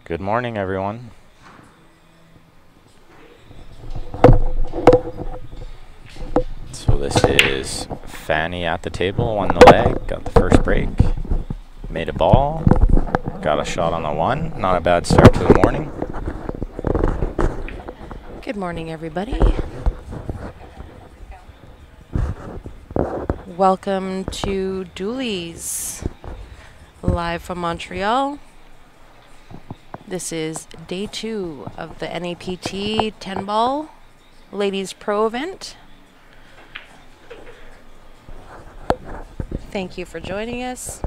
Good morning, everyone. So this is Fanny at the table, won the leg, got the first break, made a ball, got a shot on the one. Not a bad start to the morning. Good morning, everybody. Welcome to Dooley's, live from Montreal. This is day 2 of the NAPT 10 ball ladies pro event. Thank you for joining us.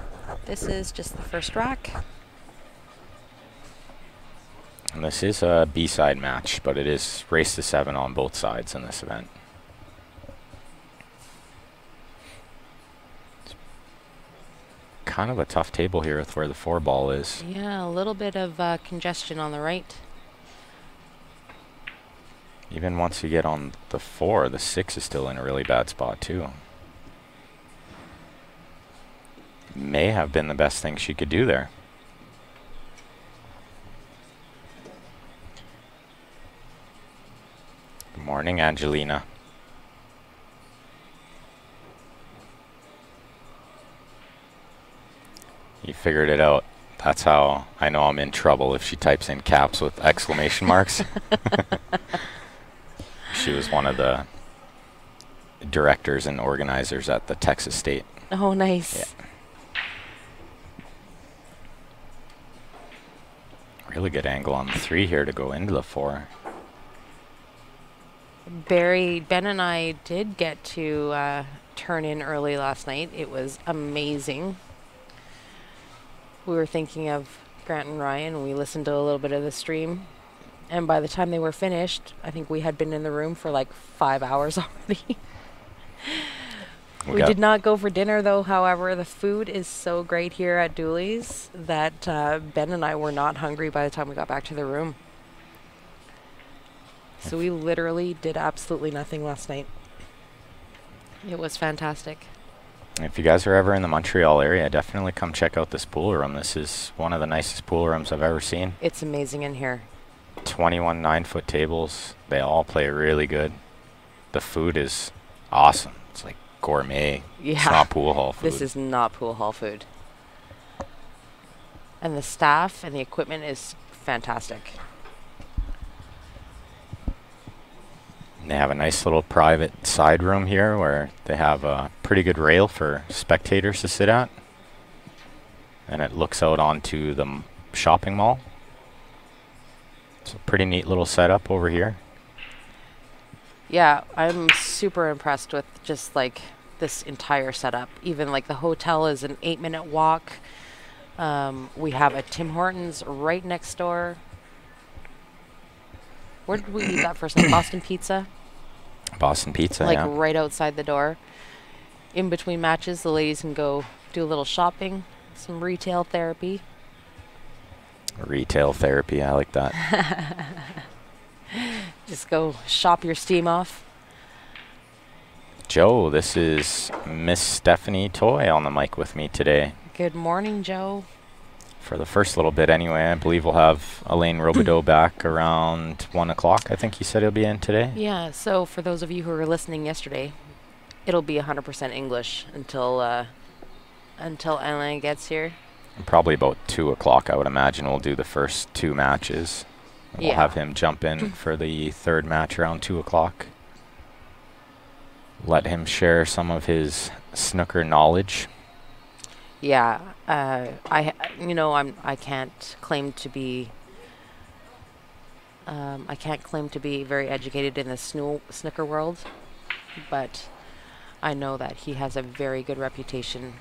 This is just the first rack. And this is a B-side match, but it is race to 7 on both sides in this event. It's kind of a tough table here with where the 4 ball is. Yeah, a little bit of congestion on the right. Even once you get on the 4, the 6 is still in a really bad spot too. May have been the best thing she could do there. Good morning, Angelina. You figured it out. That's how I know I'm in trouble, if she types in caps with exclamation marks. She was one of the directors and organizers at the Texas State. Oh, nice. Yeah. Really good angle on the 3 here to go into the 4. Ben and I did get to turn in early last night. It was amazing. We were thinking of Grant and Ryan. We listened to a little bit of the stream. And by the time they were finished, I think we had been in the room for like 5 hours already. We did not go for dinner, though. However, the food is so great here at Dooley's that Ben and I were not hungry by the time we got back to the room. So we literally did absolutely nothing last night. It was fantastic. If you guys are ever in the Montreal area, definitely come check out this pool room. This is one of the nicest pool rooms I've ever seen. It's amazing in here. 21 9-foot tables. They all play really good. The food is awesome. It's like gourmet. Yeah. It's not pool hall food. This is not pool hall food. And the staff and the equipment is fantastic. They have a nice little private side room here where they have a pretty good rail for spectators to sit at. And it looks out onto the shopping mall. It's a pretty neat little setup over here. Yeah, I'm super impressed with just like this entire setup. Even like the hotel is an 8-minute walk. We have a Tim Hortons right next door. Where did we eat that first night? Boston Pizza? Boston Pizza, like yeah. right outside the door. In between matches, the ladies can go do a little shopping, some retail therapy. Retail therapy, I like that. Just go shop your steam off. Joe, this is Miss Stephanie Toy on the mic with me today. Good morning, Joe. For the first little bit anyway, I believe we'll have Elaine Robideau back around 1 o'clock. I think he said he'll be in today. Yeah, so for those of you who were listening yesterday, it'll be 100% English until Elaine gets here. And probably about 2 o'clock, I would imagine, we'll do the first 2 matches. We'll have him jump in for the 3rd match around 2 o'clock. Let him share some of his snooker knowledge. Yeah, I can't claim to be very educated in the snooker world, but I know that he has a very good reputation.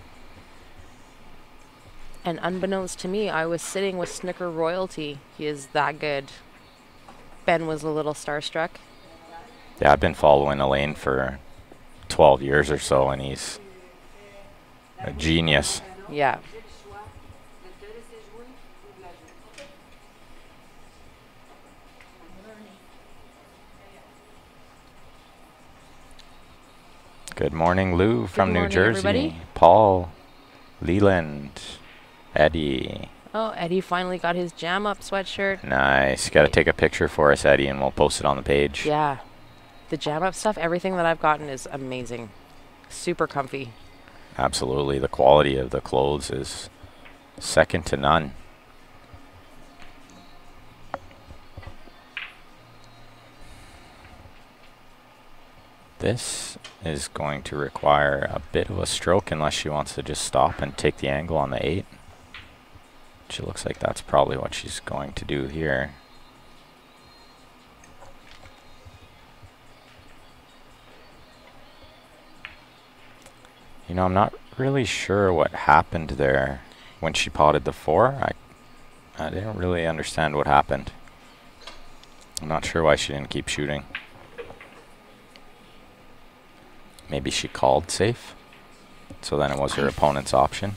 And unbeknownst to me, I was sitting with snooker royalty. He is that good. Ben was a little starstruck. Yeah, I've been following Elaine for 12 years or so, and he's a genius. Yeah. Good morning, Lou from New morning, Jersey. everybody. Paul, Leland, Eddie. Oh, Eddie finally got his Jam Up sweatshirt. Nice. Got to take a picture for us, Eddie, and we'll post it on the page. Yeah. The Jam Up stuff, everything that I've gotten is amazing. Super comfy. Absolutely. The quality of the clothes is second to none. This is going to require a bit of a stroke unless she wants to just stop and take the angle on the 8. She looks like that's probably what she's going to do here. You know, I'm not really sure what happened there when she potted the 4. I didn't really understand what happened. I'm not sure why she didn't keep shooting. Maybe she called safe, so then it was her opponent's option.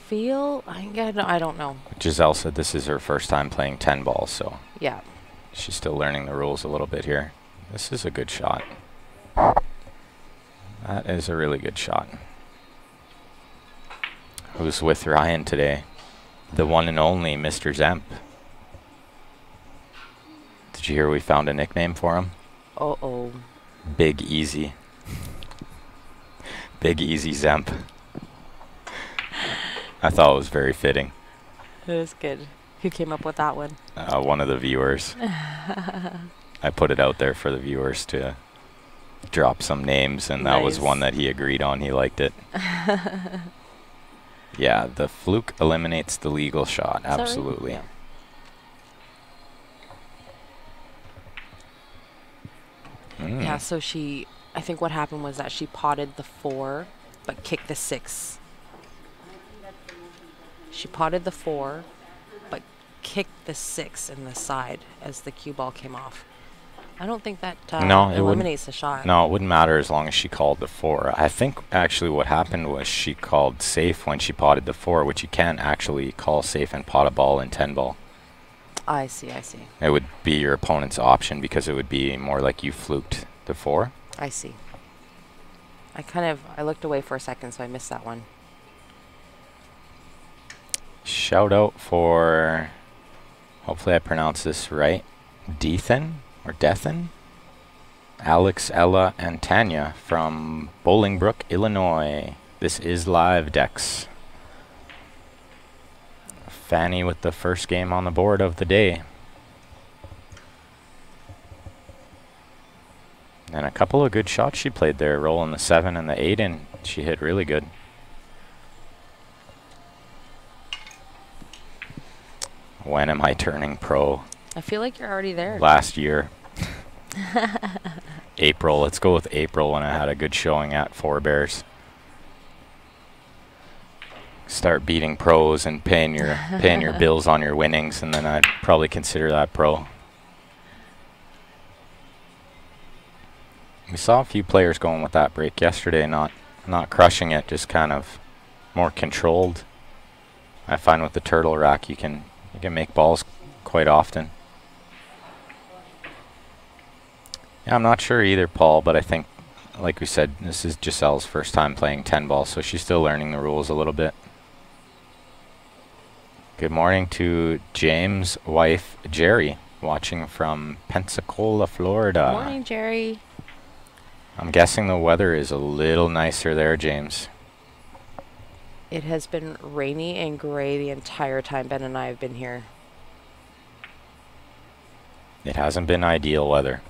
I don't know. Giselle said this is her first time playing 10 balls, so Yeah. she's still learning the rules a little bit here. This is a good shot. That is a really good shot. Who's with Ryan today? The one and only Mr. Zemp. Did you hear we found a nickname for him? Uh-oh. Big Easy. Big Easy Zemp. I thought it was very fitting. It is good. Who came up with that one? One of the viewers. I put it out there for the viewers to drop some names, and that was one that he agreed on. He liked it. Yeah, the fluke eliminates the legal shot. Absolutely. Right? Yeah. Yeah, so I think what happened was that she potted the 4, but kicked the 6. She potted the 4, but kicked the 6 in the side as the cue ball came off. I don't think that eliminates the shot. No, it wouldn't matter as long as she called the 4. I think actually what happened was she called safe when she potted the 4, which you can't actually call safe and pot a ball in 10 ball. I see, I see. It would be your opponent's option because it would be more like you fluked the 4. I see. I looked away for a second, so I missed that one. Shout out for, hopefully I pronounce this right, Dethan or Dethan? Alex, Ella, and Tanya from Bolingbrook, Illinois. This is live, Dex. Fanny with the first game on the board of the day. And a couple of good shots she played there, rolling the 7 and the 8 in. She hit really good. When am I turning pro? I feel like you're already there. Last year. April. Let's go with April when I had a good showing at Four Bears. Start beating pros and paying your bills on your winnings, and then I'd probably consider that pro. We saw a few players going with that break yesterday, not crushing it, just kind of more controlled. I find with the turtle rack you can make balls quite often. Yeah, I'm not sure either, Paul, but I think, like we said, this is Giselle's first time playing 10 ball, so she's still learning the rules a little bit. Good morning to James' wife, Jerry, watching from Pensacola, Florida. Good morning, Jerry. I'm guessing the weather is a little nicer there, James. It has been rainy and gray the entire time Ben and I have been here. It hasn't been ideal weather.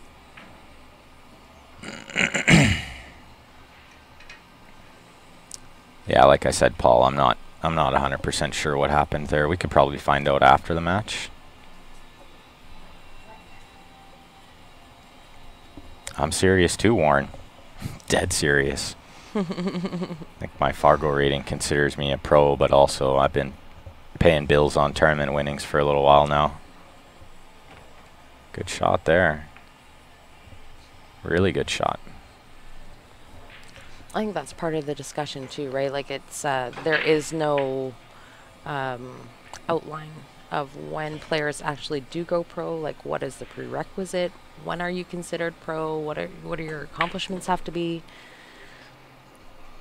Yeah, like I said, Paul, I'm not 100% sure what happened there. We could probably find out after the match. I'm serious too, Warren. Dead serious. I think my Fargo rating considers me a pro, but also I've been paying bills on tournament winnings for a little while now. Good shot there. Really good shot. I think that's part of the discussion too, right? Like it's there is no outline of when players actually do go pro. Like what is the prerequisite? When are you considered pro? What are your accomplishments have to be?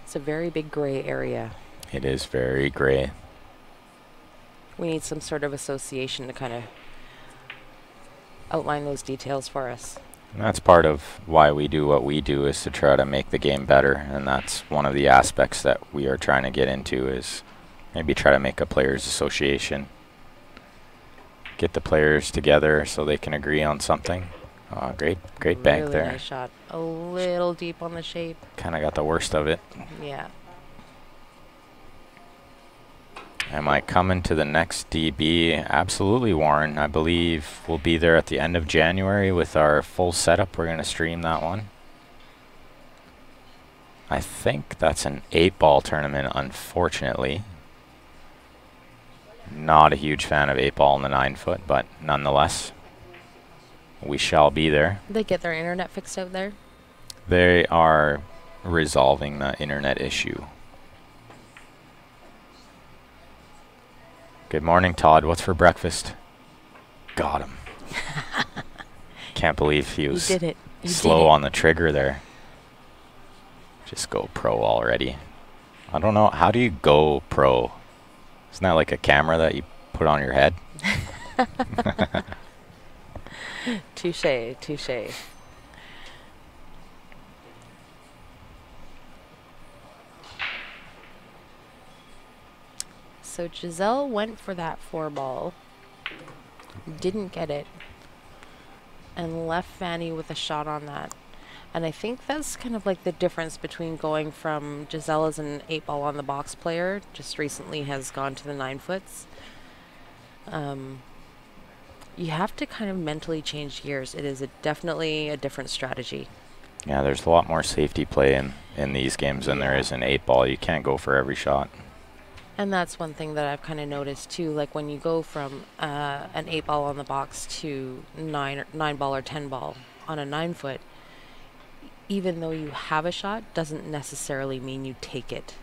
It's a very big gray area. It is very gray. We need some sort of association to kind of outline those details for us. And that's part of why we do what we do, is to try to make the game better. And that's one of the aspects that we are trying to get into, is maybe try to make a players association. Get the players together so they can agree on something. Great bank really there. Nice shot. A little deep on the shape. Kind of got the worst of it. Yeah. Am I coming to the next DB? Absolutely, Warren. I believe we'll be there at the end of January with our full setup. We're going to stream that one. I think that's an 8-ball tournament, unfortunately. Not a huge fan of 8-ball in the 9-foot, but nonetheless, we shall be there. They get their internet fixed out there? They are resolving the internet issue. Good morning, Todd. What's for breakfast? Got him. Can't believe he was slow on the trigger there. Just go pro already. I don't know. How do you go pro? Isn't that like a camera that you put on your head? Touche, touche. So Giselle went for that 4-ball, didn't get it, and left Fanny with a shot on that. And I think that's kind of like the difference between going from Giselle as an 8-ball on the box player, just recently has gone to the 9-foots. You have to kind of mentally change gears. It is definitely a different strategy. Yeah, there's a lot more safety play in these games than there is in 8-ball. You can't go for every shot. And that's one thing that I've kind of noticed too. Like when you go from an 8-ball on the box to 9-ball or 10-ball on a 9-foot, even though you have a shot, doesn't necessarily mean you take it.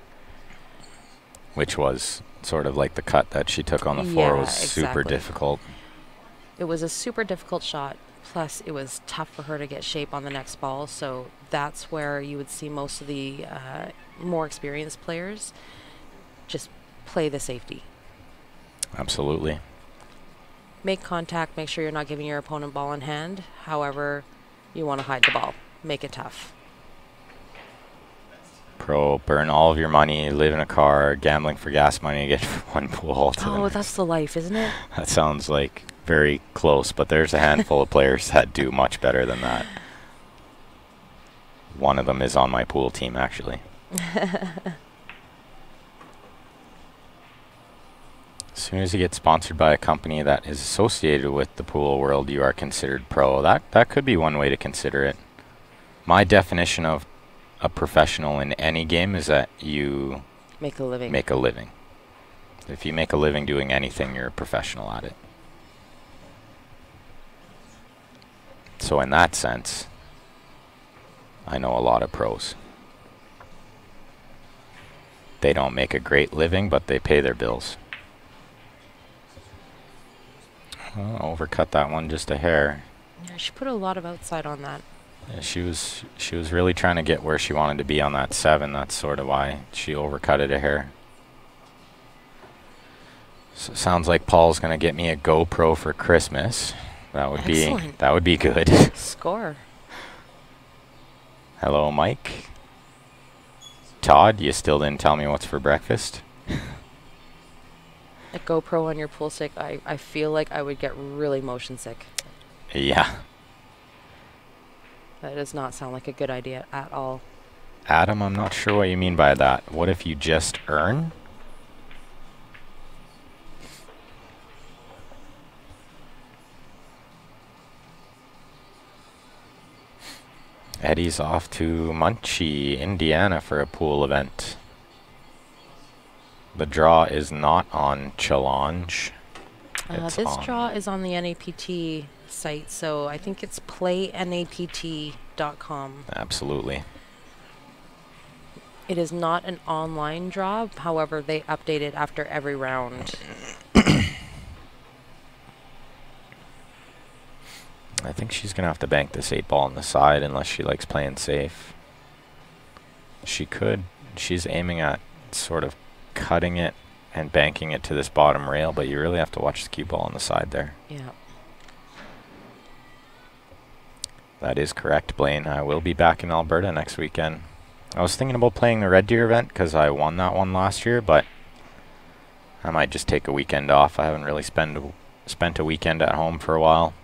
Which was sort of like the cut that she took on the floor was super difficult. It was a super difficult shot. Plus, it was tough for her to get shape on the next ball. So that's where you would see most of the more experienced players just play the safety. Absolutely. Make contact. Make sure you're not giving your opponent ball in hand. However, you want to hide the ball. Make it tough. Pro, burn all of your money, live in a car, gambling for gas money, get one pool. Oh, that's the life, isn't it? That sounds like very close, but there's a handful of players that do much better than that. One of them is on my pool team, actually. As soon as you get sponsored by a company that is associated with the pool world, you are considered pro. That could be one way to consider it. My definition of a professional in any game is that you make a living. Make a living. If you make a living doing anything, you're a professional at it. So in that sense, I know a lot of pros. They don't make a great living, but they pay their bills. Oh, overcut that one just a hair. Yeah, she put a lot of outside on that. Yeah, she was really trying to get where she wanted to be on that 7. That's sort of why she overcut it a hair. So it sounds like Paul's gonna get me a GoPro for Christmas. That would be good. Score. Hello, Mike. Todd, you still didn't tell me what's for breakfast. A GoPro on your pool stick, I feel like I would get really motion sick. Yeah. That does not sound like a good idea at all. Adam, I'm not sure what you mean by that. What if you just earn? Eddie's off to Muncie, Indiana for a pool event. The draw is not on Challenge. This draw is on the NAPT site, so I think it's playnapt.com. Absolutely. It is not an online draw, however, they update it after every round. I think she's going to have to bank this 8-ball on the side unless she likes playing safe. She could. She's aiming at sort of cutting it and banking it to this bottom rail, but you really have to watch the cue ball on the side there. Yeah. That is correct, Blaine. I will be back in Alberta next weekend. I was thinking about playing the Red Deer event because I won that one last year, but I might just take a weekend off. I haven't really spent a weekend at home for a while.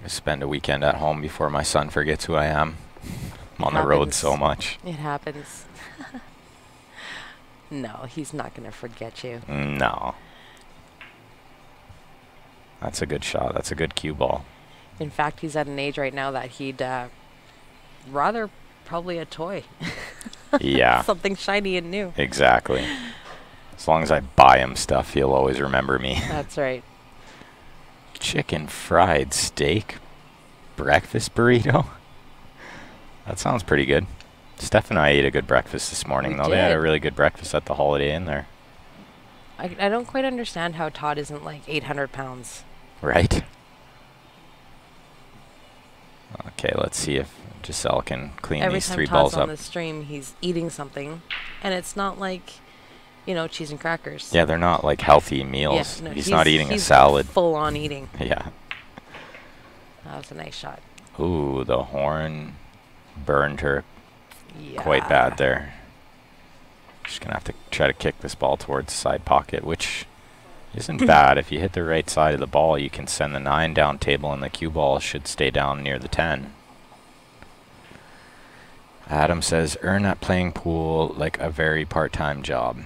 I spend a weekend at home before my son forgets who I am. I'm on the road so much. It happens. No, he's not going to forget you. No. That's a good shot. That's a good cue ball. In fact, he's at an age right now that he'd rather probably a toy. Yeah. Something shiny and new. Exactly. As long as I buy him stuff, he'll always remember me. That's right. Chicken fried steak breakfast burrito. That sounds pretty good. Steph and I ate a good breakfast this morning, though. They had a really good breakfast at the Holiday Inn there. I don't quite understand how Todd isn't like 800 pounds. Right? Okay, let's see if Giselle can clean these 3 balls up. Every time Todd's on the stream, he's eating something, and it's not like, you know, cheese and crackers. Yeah, they're not like healthy meals. Yeah, no, he's not eating a salad. Full on eating. Yeah. That was a nice shot. Ooh, the horn burned her quite bad there. Just going to have to try to kick this ball towards the side pocket, which isn't bad. If you hit the right side of the ball, you can send the 9 down table, and the cue ball should stay down near the 10. Adam says, earn at playing pool like a very part-time job.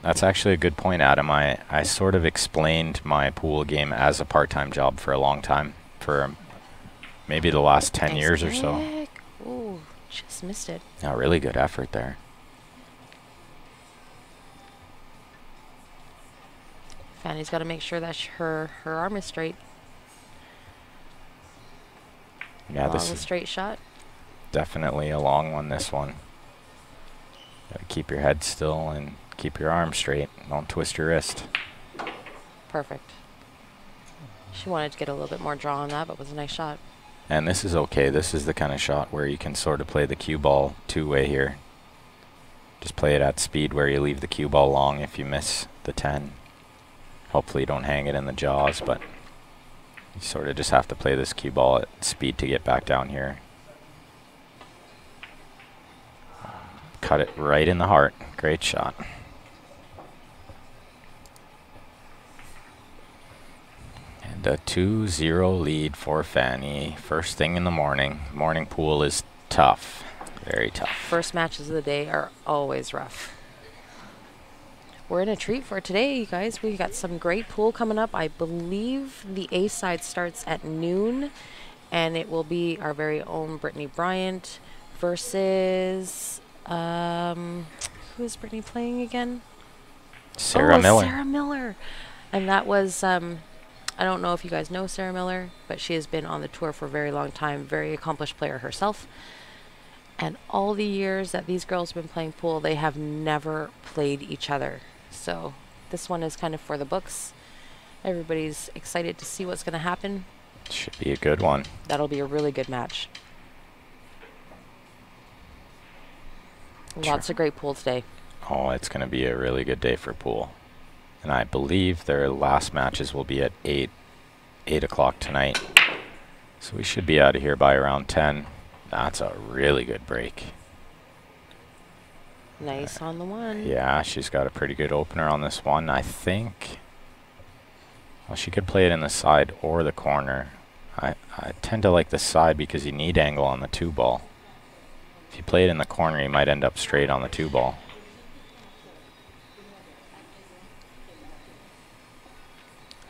That's actually a good point, Adam. I sort of explained my pool game as a part-time job for a long time, for maybe the last 10 years or so. Ooh, just missed it. A really good effort there. Fanny's got to make sure that her arm is straight. Yeah, this is straight shot. Definitely a long one, this one. Gotta keep your head still and keep your arm straight. Don't twist your wrist. Perfect. She wanted to get a little bit more draw on that, but it was a nice shot. And this is okay. This is the kind of shot where you can sort of play the cue ball two-way here. Just play it at speed where you leave the cue ball long if you miss the 10. Hopefully you don't hang it in the jaws, but you sort of just have to play this cue ball at speed to get back down here. Cut it right in the heart. Great shot. And a 2-0 lead for Fanny. First thing in the morning. Morning pool is tough. Very tough. First matches of the day are always rough. We're in a treat for today, you guys. We got some great pool coming up. I believe the A side starts at noon, and it will be our very own Brittany Bryant versus who is Brittany playing again? Sarah Miller. Sarah Miller. And that was I don't know if you guys know Sarah Miller, but she has been on the tour for a very long time. Very accomplished player herself. And all the years that these girls have been playing pool, they have never played each other. So this one is kind of for the books. Everybody's excited to see what's going to happen. Should be a good one. That'll be a really good match. Lots of great pool today. Oh, it's going to be a really good day for pool. And I believe their last matches will be at 8 o'clock tonight. So we should be out of here by around 10. That's a really good break. Nice on the one. Yeah, she's got a pretty good opener on this one. I think, well, she could play it in the side or the corner. I tend to like the side because you need angle on the 2 ball. If you play it in the corner, you might end up straight on the 2 ball.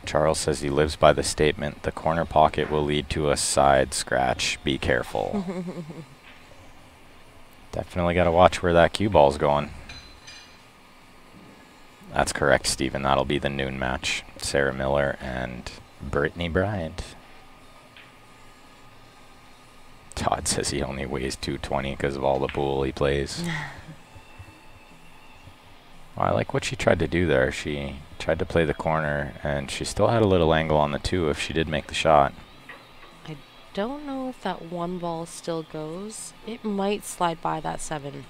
Charles says he lives by the statement, the corner pocket will lead to a side scratch. Be careful. Definitely got to watch where that cue ball's going. That's correct, Stephen. That'll be the noon match. Sarah Miller and Brittany Bryant. Todd says he only weighs 220 because of all the pool he plays. Well, I like what she tried to do there. She tried to play the corner, and she still had a little angle on the 2 if she did make the shot. I don't know if that 1 ball still goes. It might slide by that 7.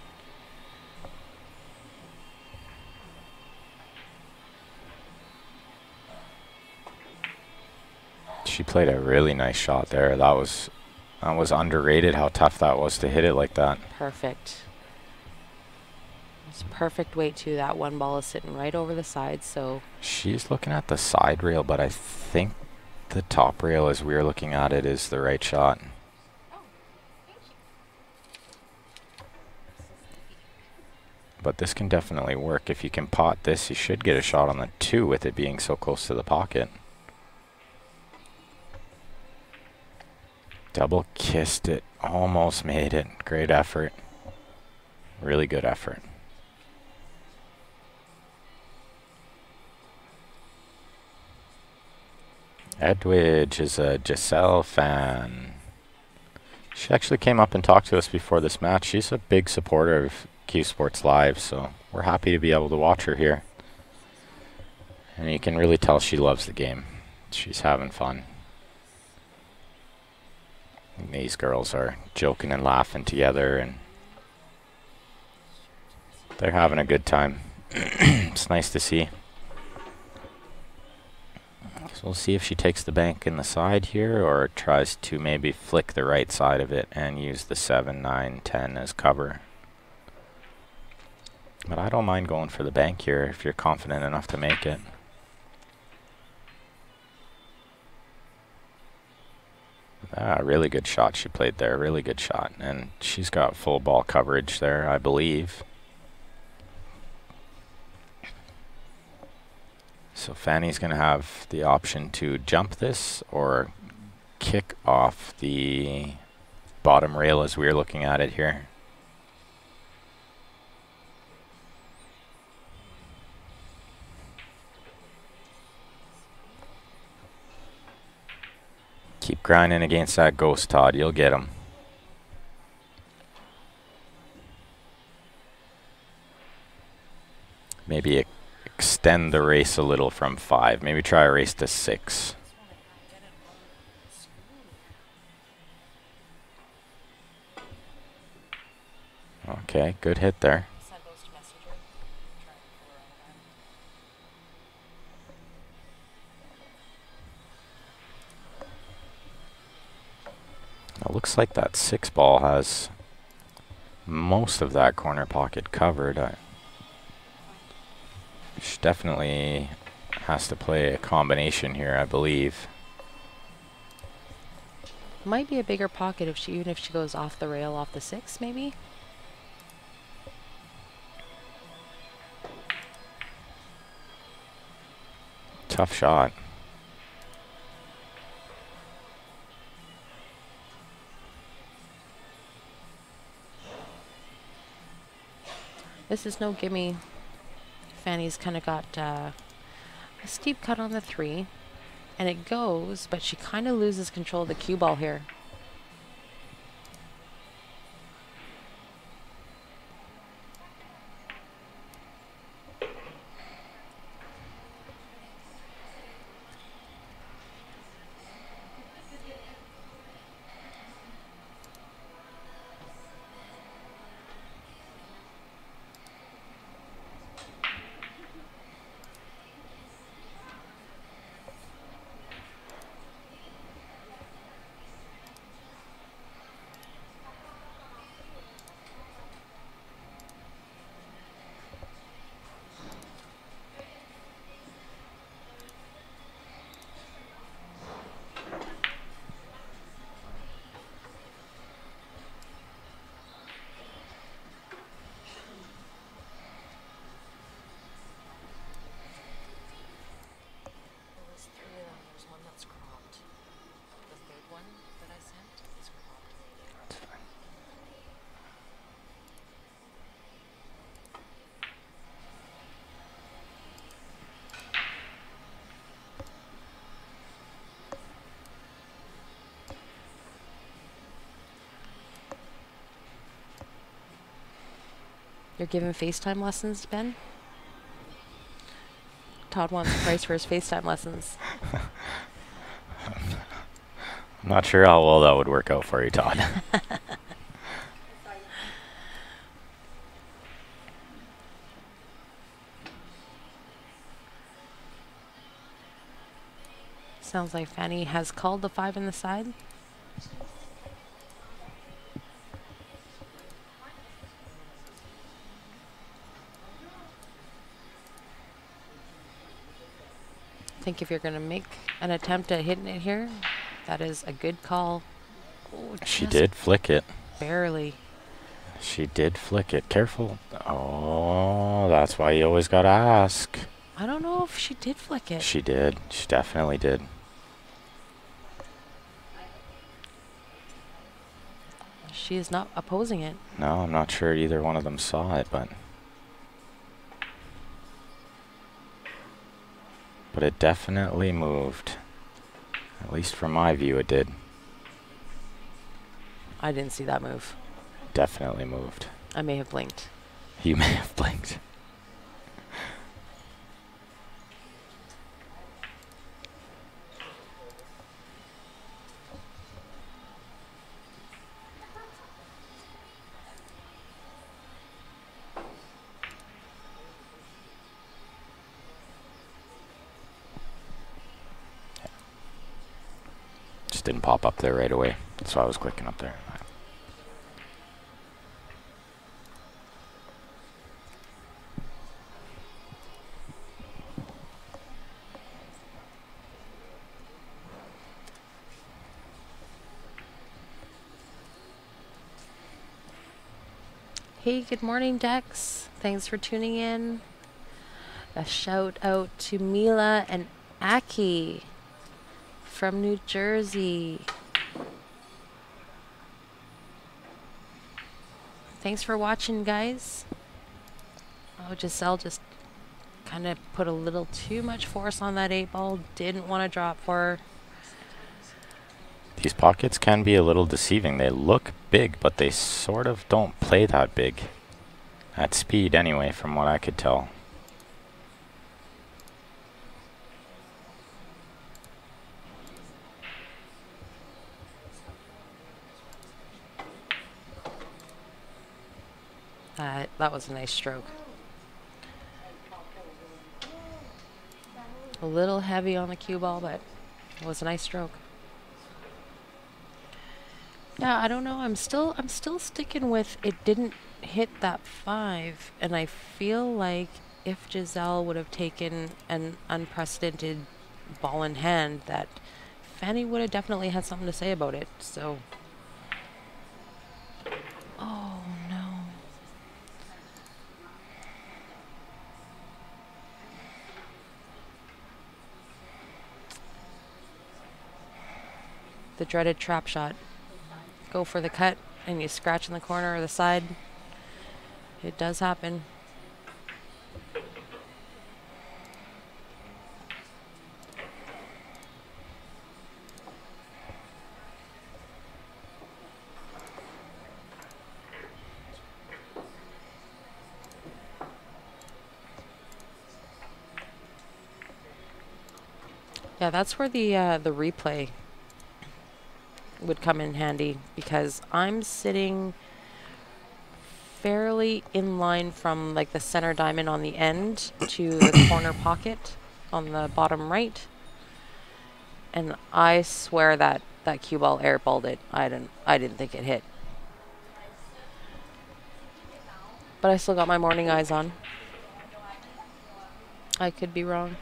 She played a really nice shot there. That was underrated how tough that was to hit it like that. Perfect. It's perfect weight too. That one ball is sitting right over the side, so She's looking at the side rail, but I think the top rail as we're looking at it is the right shot. But this can definitely work. If you can pot this, you should get a shot on the 2 with it being so close to the pocket. Double kissed it. Almost made it. Great effort. Really good effort. Edwidge is a Giselle fan. She actually came up and talked to us before this match. She's a big supporter of Q Sports Live, so we're happy to be able to watch her here. And you can really tell she loves the game. She's having fun. And these girls are joking and laughing together, and they're having a good time. It's nice to see. So we'll see if she takes the bank in the side here or tries to maybe flick the right side of it and use the 7, 9, 10 as cover. But I don't mind going for the bank here if you're confident enough to make it. Really good shot she played there. Really good shot. And she's got full ball coverage there, I believe. So Fanny's going to have the option to jump this or kick off the bottom rail as we're looking at it here. Keep grinding against that ghost, Todd. You'll get him. Maybe extend the race a little from 5. Maybe try a race to 6. Okay, good hit there. It looks like that 6 ball has most of that corner pocket covered. She definitely has to play a combination here, I believe. might be a bigger pocket if she, even if she goes off the rail, off the 6, maybe. Tough shot. This is no gimme. Fanny's kind of got a steep cut on the 3, and it goes, but she kind of loses control of the cue ball here. You're giving FaceTime lessons, Ben? Todd wants a price for his FaceTime lessons. I'm not sure how well that would work out for you, Todd. Sounds like Fanny has called the 5 in the side. I think if you're going to make an attempt at hitting it here, that is a good call. Oh, She did flick it. Barely. She did flick it. Careful. Oh, that's why you always gotta ask. I don't know if she did flick it. She did. She definitely did. She is not opposing it. No, I'm not sure either one of them saw it, but it definitely moved. At least from my view, it did. I didn't see that move. Definitely moved. I may have blinked. You may have blinked. Just didn't pop up there right away. That's why I was clicking up there. Hey, good morning, Dex. Thanks for tuning in. A shout out to Mila and Aki from New Jersey. Thanks for watching, guys. Oh, Giselle just kind of put a little too much force on that 8-ball. Didn't want to drop for her. These pockets can be a little deceiving. They look big, but they sort of don't play that big. At speed, anyway, from what I could tell. That was a nice stroke. A little heavy on the cue ball, but it was a nice stroke. Yeah, I don't know. I'm still sticking with it didn't hit that 5, and I feel like if Giselle would have taken an unprecedented ball in hand, that Fanny would have definitely had something to say about it. So, oh no. The dreaded trap shot. Go for the cut and you scratch in the corner or the side. It does happen. Yeah, that's where the replay would come in handy, because I'm sitting fairly in line from like the center diamond on the end to the corner pocket on the bottom right, and I swear that cue ball airballed it. I didn't think it hit, but I still got my morning eyes on. I could be wrong.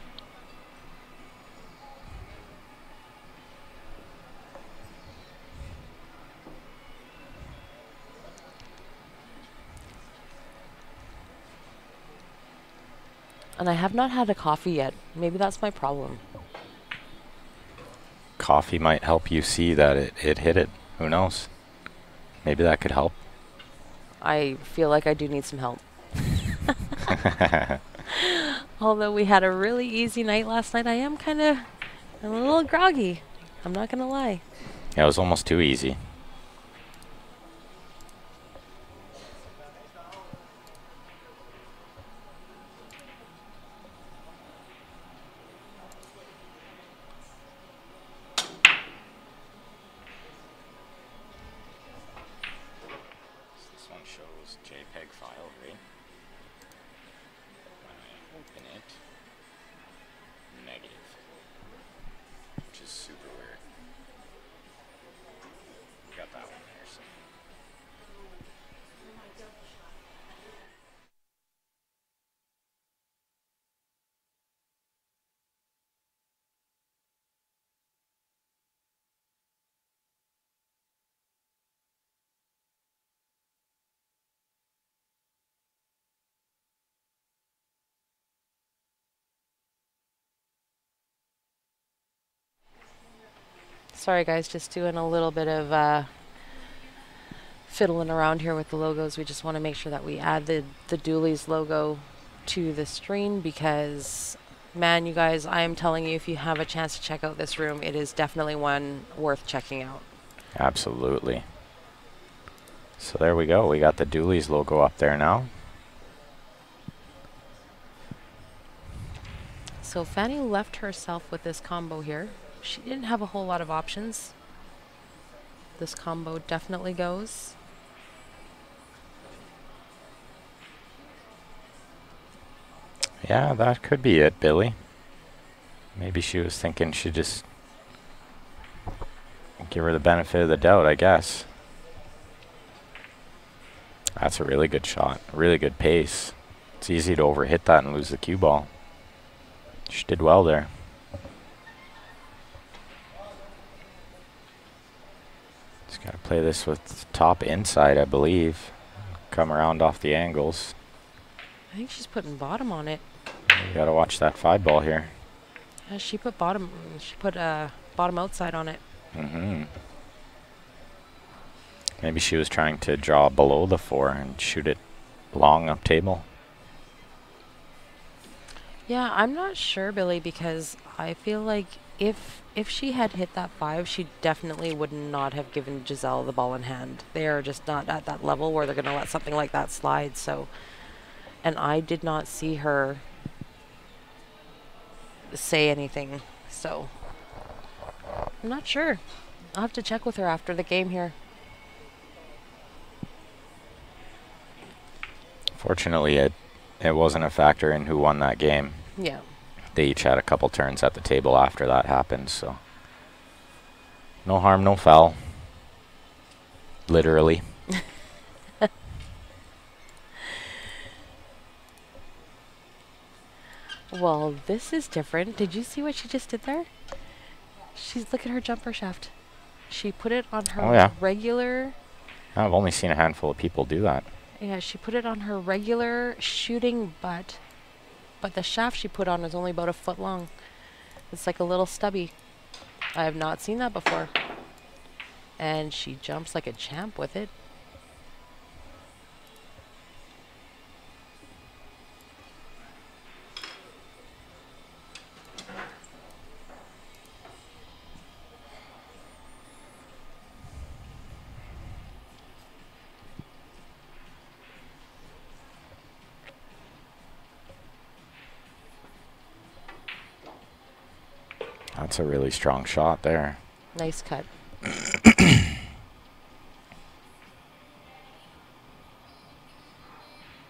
And I have not had a coffee yet. Maybe that's my problem. Coffee might help you see that it hit it. Who knows? Maybe that could help. I feel like I do need some help. Although we had a really easy night last night, I am kind of a little groggy. I'm not going to lie. Yeah, it was almost too easy. This one shows JPEG file, right? When I open it, negative. which is super weird. We got that one there. So. Sorry guys, just doing a little bit of fiddling around here with the logos. We just want to make sure that we add the Dooley's logo to the screen because, man, you guys, I am telling you, if you have a chance to check out this room, it is definitely one worth checking out. Absolutely. So there we go. We got the Dooley's logo up there now. So Fanny left herself with this combo here. She didn't have a whole lot of options. This combo definitely goes. Yeah, that could be it, Billy. Maybe she was thinking she'd just give her the benefit of the doubt, I guess. That's a really good shot. Really good pace. It's easy to overhit that and lose the cue ball. She did well there. Just got to play this with top inside, I believe. Come around off the angles. I think she's putting bottom on it. You got to watch that 5 ball here. She put bottom. She put bottom outside on it. Mm-hmm. Maybe she was trying to draw below the 4 and shoot it long up table. Yeah, I'm not sure, Billy, because I feel like if she had hit that 5, she definitely would not have given Giselle the ball in hand. They are just not at that level where they're going to let something like that slide. So, and I did not see her say anything. So, I'm not sure. I'll have to check with her after the game here. Fortunately, it wasn't a factor in who won that game. Yeah. They each had a couple turns at the table after that happened, so no harm, no foul. Literally. Well, this is different. Did you see what she just did there? Look at her jumper shaft. She put it on her regular. I've only seen a handful of people do that. Yeah, she put it on her regular shooting butt, but the shaft she put on is only about a foot long. It's like a little stubby. I have not seen that before. And she jumps like a champ with it. That's a really strong shot there. Nice cut.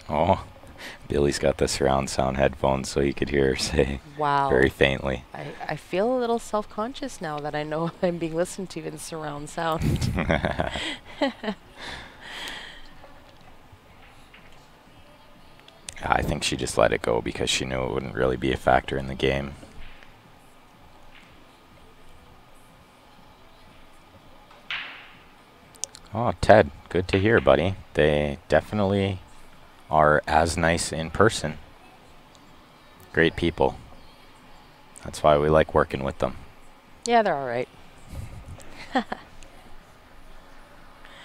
Oh, Billy's got the surround sound headphones so you could hear her say wow. Very faintly. I feel a little self-conscious now that I know I'm being listened to in surround sound. I think she just let it go because she knew it wouldn't really be a factor in the game. Oh, Ted, good to hear, buddy. They definitely are as nice in person. Great people. That's why we like working with them. Yeah, they're all right.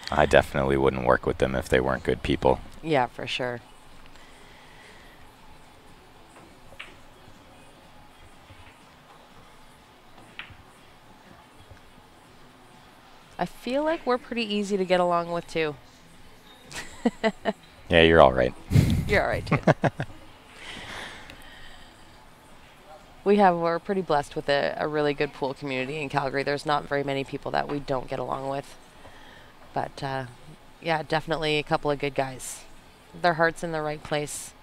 I definitely wouldn't work with them if they weren't good people. Yeah, for sure. I feel like we're pretty easy to get along with, too. Yeah, you're all right. You're all right, too. We're pretty blessed with a really good pool community in Calgary. There's not very many people that we don't get along with. But, yeah, definitely a couple of good guys. Their heart's in the right place.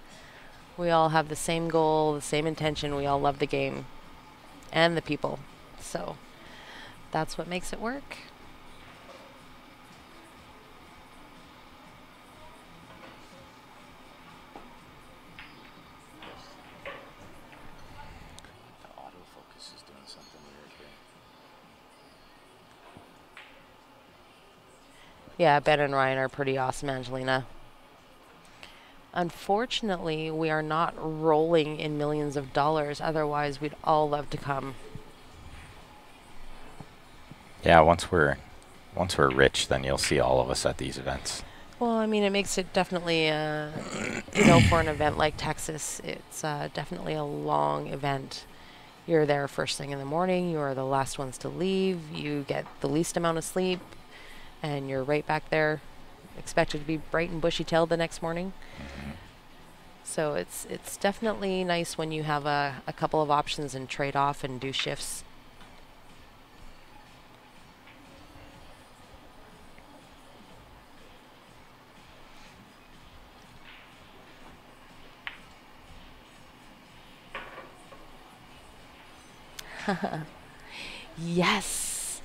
We all have the same goal, the same intention. We all love the game and the people. So that's what makes it work. The autofocus is doing something weird here. Yeah, Ben and Ryan are pretty awesome, Angelina. Unfortunately, we are not rolling in millions of dollars. Otherwise, we'd all love to come. Yeah, once we're rich, then you'll see all of us at these events. Well, I mean, it makes it definitely, for an event like Texas, it's definitely a long event. You're there first thing in the morning. You are the last ones to leave. You get the least amount of sleep, and you're right back there, expected to be bright and bushy-tailed the next morning. Mm-hmm. So it's definitely nice when you have a couple of options and trade off and do shifts. Yes.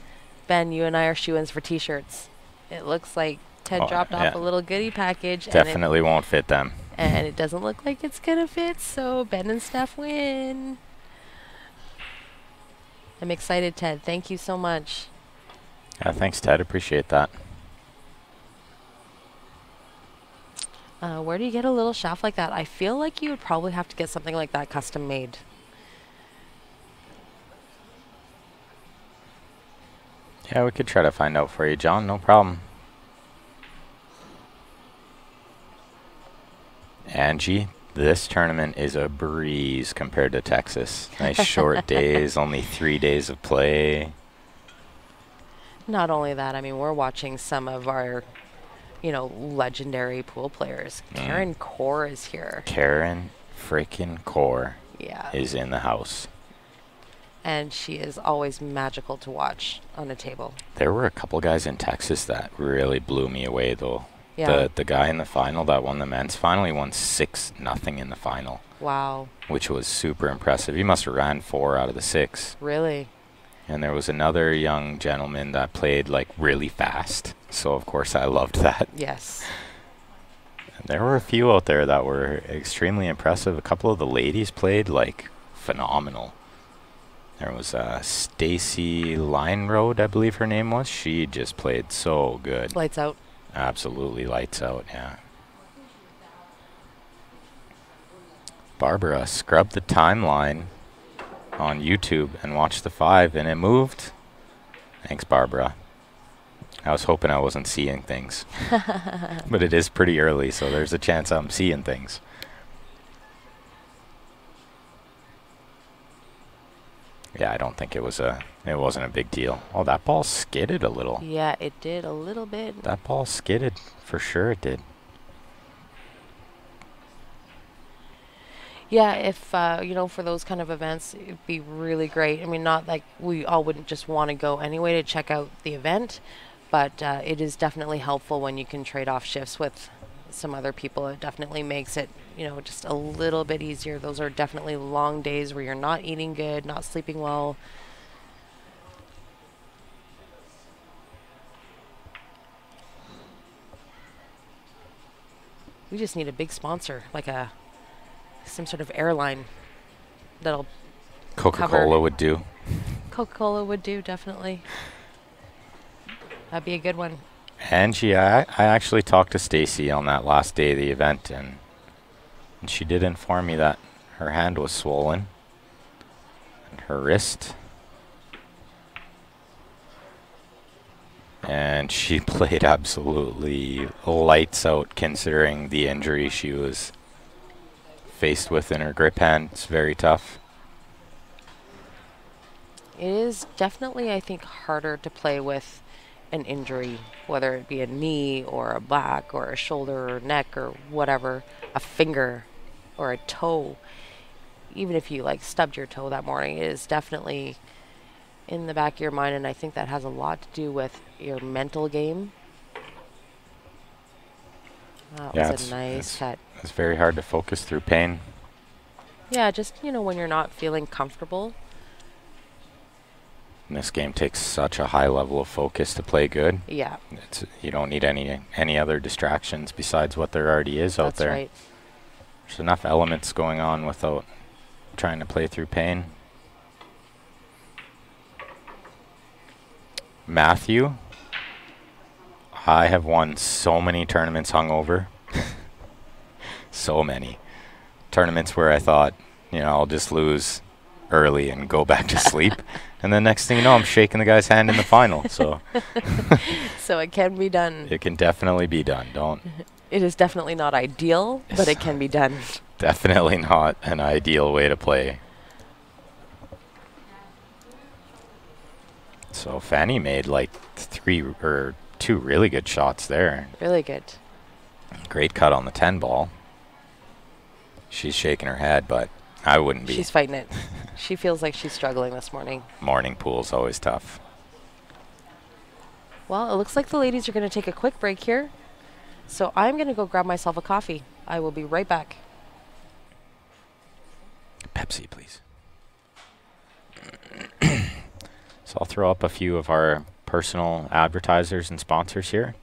Ben, you and I are shoe-ins for t-shirts. It looks like Ted dropped off a little goodie package. Definitely won't fit them. And it doesn't look like it's going to fit, so Ben and Steph win. I'm excited, Ted. Thank you so much. Yeah, thanks, Ted. Appreciate that. Where do you get a little shaft like that? I feel like you would probably have to get something like that custom made. Yeah, we could try to find out for you, John. No problem. Angie, this tournament is a breeze compared to Texas. Nice short days, only 3 days of play. Not only that, I mean, we're watching some of our, legendary pool players. Karen Core is here. Karen freaking Core is in the house. And she is always magical to watch on a table. There were a couple guys in Texas that really blew me away, though. Yeah. The guy in the final that won the men's final, he won 6-0 in the final. Wow. Which was super impressive. He must have ran 4 out of the 6. Really? And there was another young gentleman that played like really fast. So of course I loved that. Yes. And there were a few out there that were extremely impressive. A couple of the ladies played like phenomenal. There was Stacy Lineroad, I believe her name was. She just played so good. Lights out. Absolutely lights out, yeah. Barbara scrubbed the timeline on YouTube and watched the 5, and it moved. Thanks, Barbara. I was hoping I wasn't seeing things. But it is pretty early, so there's a chance I'm seeing things. Yeah, I don't think it wasn't a big deal. Oh, that ball skidded a little. Yeah, it did a little bit. That ball skidded. For sure it did. Yeah, if, for those kind of events, it'd be really great. I mean, not like we all wouldn't just want to go anyway to check out the event, but it is definitely helpful when you can trade off shifts with some other people. It definitely makes it, just a little bit easier. Those are definitely long days where you're not eating good, not sleeping well. We just need a big sponsor, like some sort of airline that'll Coca-Cola would do. Coca-Cola would do, definitely. That'd be a good one. Angie, I actually talked to Stacy on that last day of the event, and she did inform me that her hand was swollen and her wrist. And she played absolutely lights out considering the injury she was faced with in her grip hand. It's very tough. It is definitely, I think, harder to play with an injury, whether it be a knee or a back or a shoulder or neck or whatever, a finger or a toe. Even if you stubbed your toe that morning, it is definitely in the back of your mind, and I think that has a lot to do with your mental game. That was a nice cut. It's very hard to focus through pain. Yeah, just, when you're not feeling comfortable. And this game takes such a high level of focus to play good. Yeah. You don't need any other distractions besides what there already is out there. That's right. There's enough elements going on without trying to play through pain. Matthew, I have won so many tournaments hungover. So many. Tournaments where I thought, I'll just lose early and go back to sleep. And then next thing you know, I'm shaking the guy's hand in the final. So So it can be done. it can definitely be done. It is definitely not ideal, but it can be done. Definitely not an ideal way to play. So Fanny made like 2 really good shots there. Really good. Great cut on the 10 ball. She's shaking her head, but I wouldn't be. She's fighting it. She feels like she's struggling this morning. Morning pool's always tough. Well, it looks like the ladies are going to take a quick break here. So I'm going to go grab myself a coffee. I will be right back. Pepsi, please. So I'll throw up a few of our personal advertisers and sponsors here.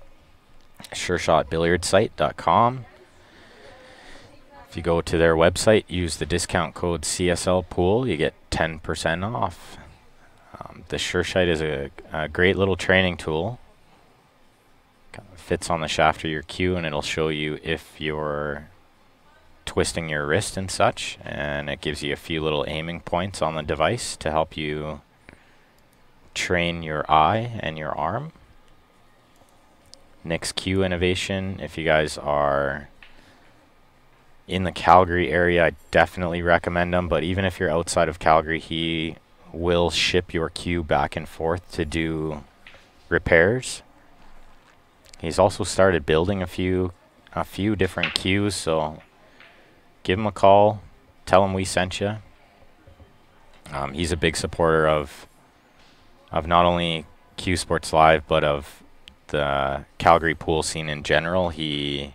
SureShotBilliardsSite.com. If you go to their website, use the discount code CSLPool, you get 10% off. The SureShot is a great little training tool. Kind of fits on the shaft of your cue, and it'll show you if you're twisting your wrist and such, and it gives you a few little aiming points on the device to help you train your eye and your arm. Nick's Cue Innovation, if you guys are in the Calgary area, I definitely recommend him, but even if you're outside of Calgary, he will ship your cue back and forth to do repairs. He's also started building a few different cues, so give him a call, tell him we sent you. He's a big supporter of not only Q Sports Live, but of the Calgary pool scene in general. He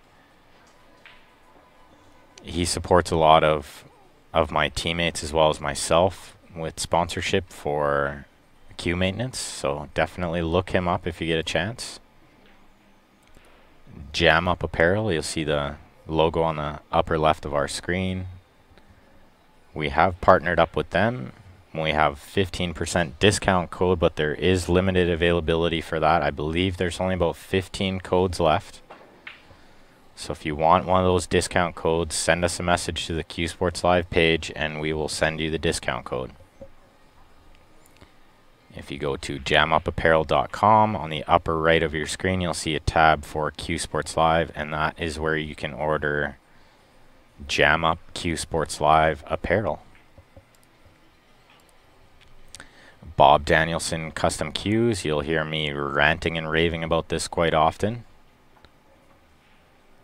supports a lot of my teammates as well as myself with sponsorship for cue maintenance, so definitely look him up if you get a chance. Jam Up Apparel, you'll see the logo on the upper left of our screen. We have partnered up with them. We have 15% discount code, but there is limited availability for that. I believe there's only about 15 codes left. So if you want one of those discount codes, send us a message to the Q Sports Live page and we will send you the discount code. If you go to jamupapparel.com, on the upper right of your screen, you'll see a tab for Q Sports Live, and that is where you can order Jam Up Q Sports Live apparel. Bob Danielson Custom Cues, you'll hear me ranting and raving about this quite often.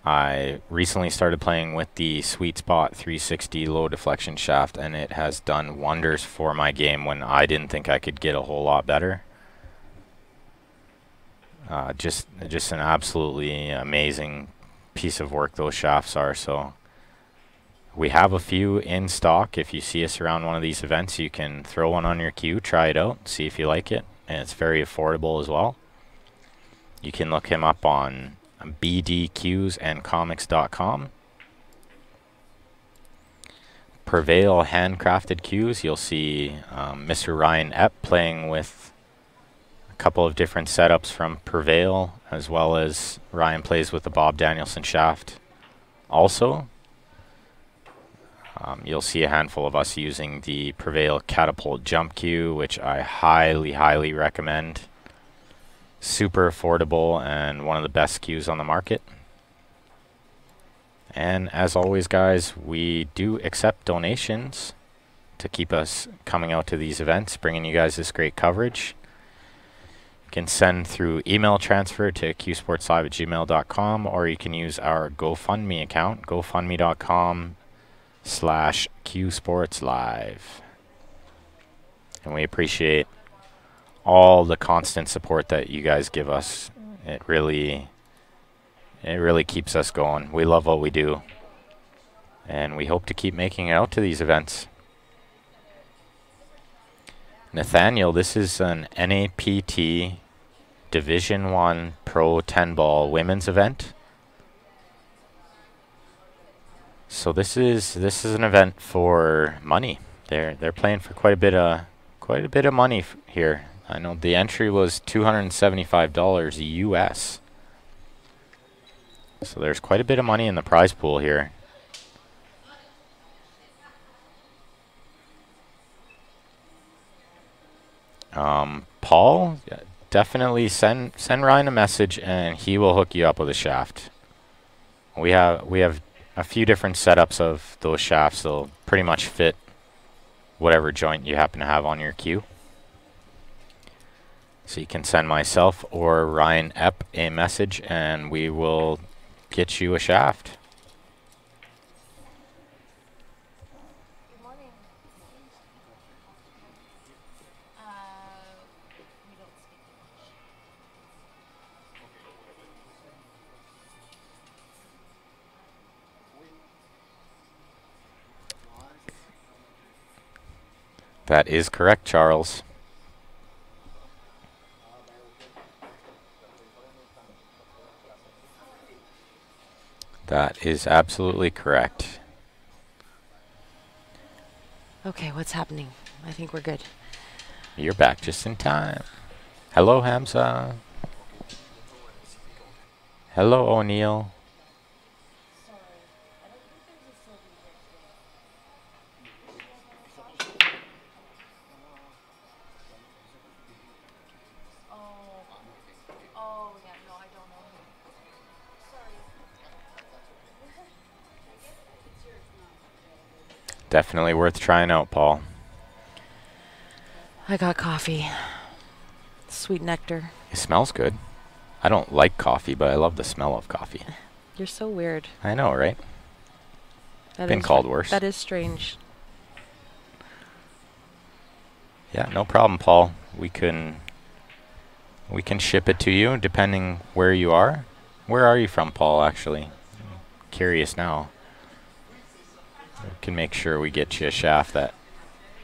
I recently started playing with the Sweet Spot 360 low deflection shaft, and it has done wonders for my game when I didn't think I could get a whole lot better. Just an absolutely amazing piece of work those shafts are. So we have a few in stock. If you see us around one of these events, you can throw one on your cue, try it out, see if you like it, and it's very affordable as well. You can look him up on bdcuesandcomics.com. Prevail handcrafted cues, you'll see Mr. Ryan Epp playing with a couple of different setups from Prevail, as well as Ryan plays with the Bob Danielson shaft also. You'll see a handful of us using the Prevail Catapult Jump Cue, which I highly recommend. Super affordable and one of the best cues on the market. And as always, guys, we do accept donations to keep us coming out to these events, bringing you guys this great coverage. You can send through email transfer to qsportslive@gmail.com, or you can use our GoFundMe account, gofundme.com/qsportslive. And we appreciate all the constant support that you guys give us. It really keeps us going. We love what we do, and we hope to keep making it out to these events. Nathaniel, this is an NAPT Division 1 Pro 10 ball women's event. So this is an event for money. They're playing for quite a bit of money here. I know the entry was $275 US. So there's quite a bit of money in the prize pool here. Paul, definitely send Ryan a message and he will hook you up with a shaft. We have a few different setups of those shafts. They'll pretty much fit whatever joint you happen to have on your cue. So you can send myself or Ryan Epp a message and we will get you a shaft. Good morning. We don't speak English. That is correct, Charles. That is absolutely correct. Okay, what's happening? I think we're good. You're back just in time. Hello, Hamza. Hello, O'Neill. Sorry. I don't think there's a Sylvie here today. Oh, yeah, no, I don't know him. Sorry. It's yours now. Definitely worth trying out, Paul. I got coffee. Sweet nectar. It smells good. I don't like coffee, but I love the smell of coffee. You're so weird. I know, right? That Been is called worse. That is strange. Yeah, no problem, Paul. We can ship it to you depending where you are. Where are you from, Paul, actually? I'm curious now. We can make sure we get you a shaft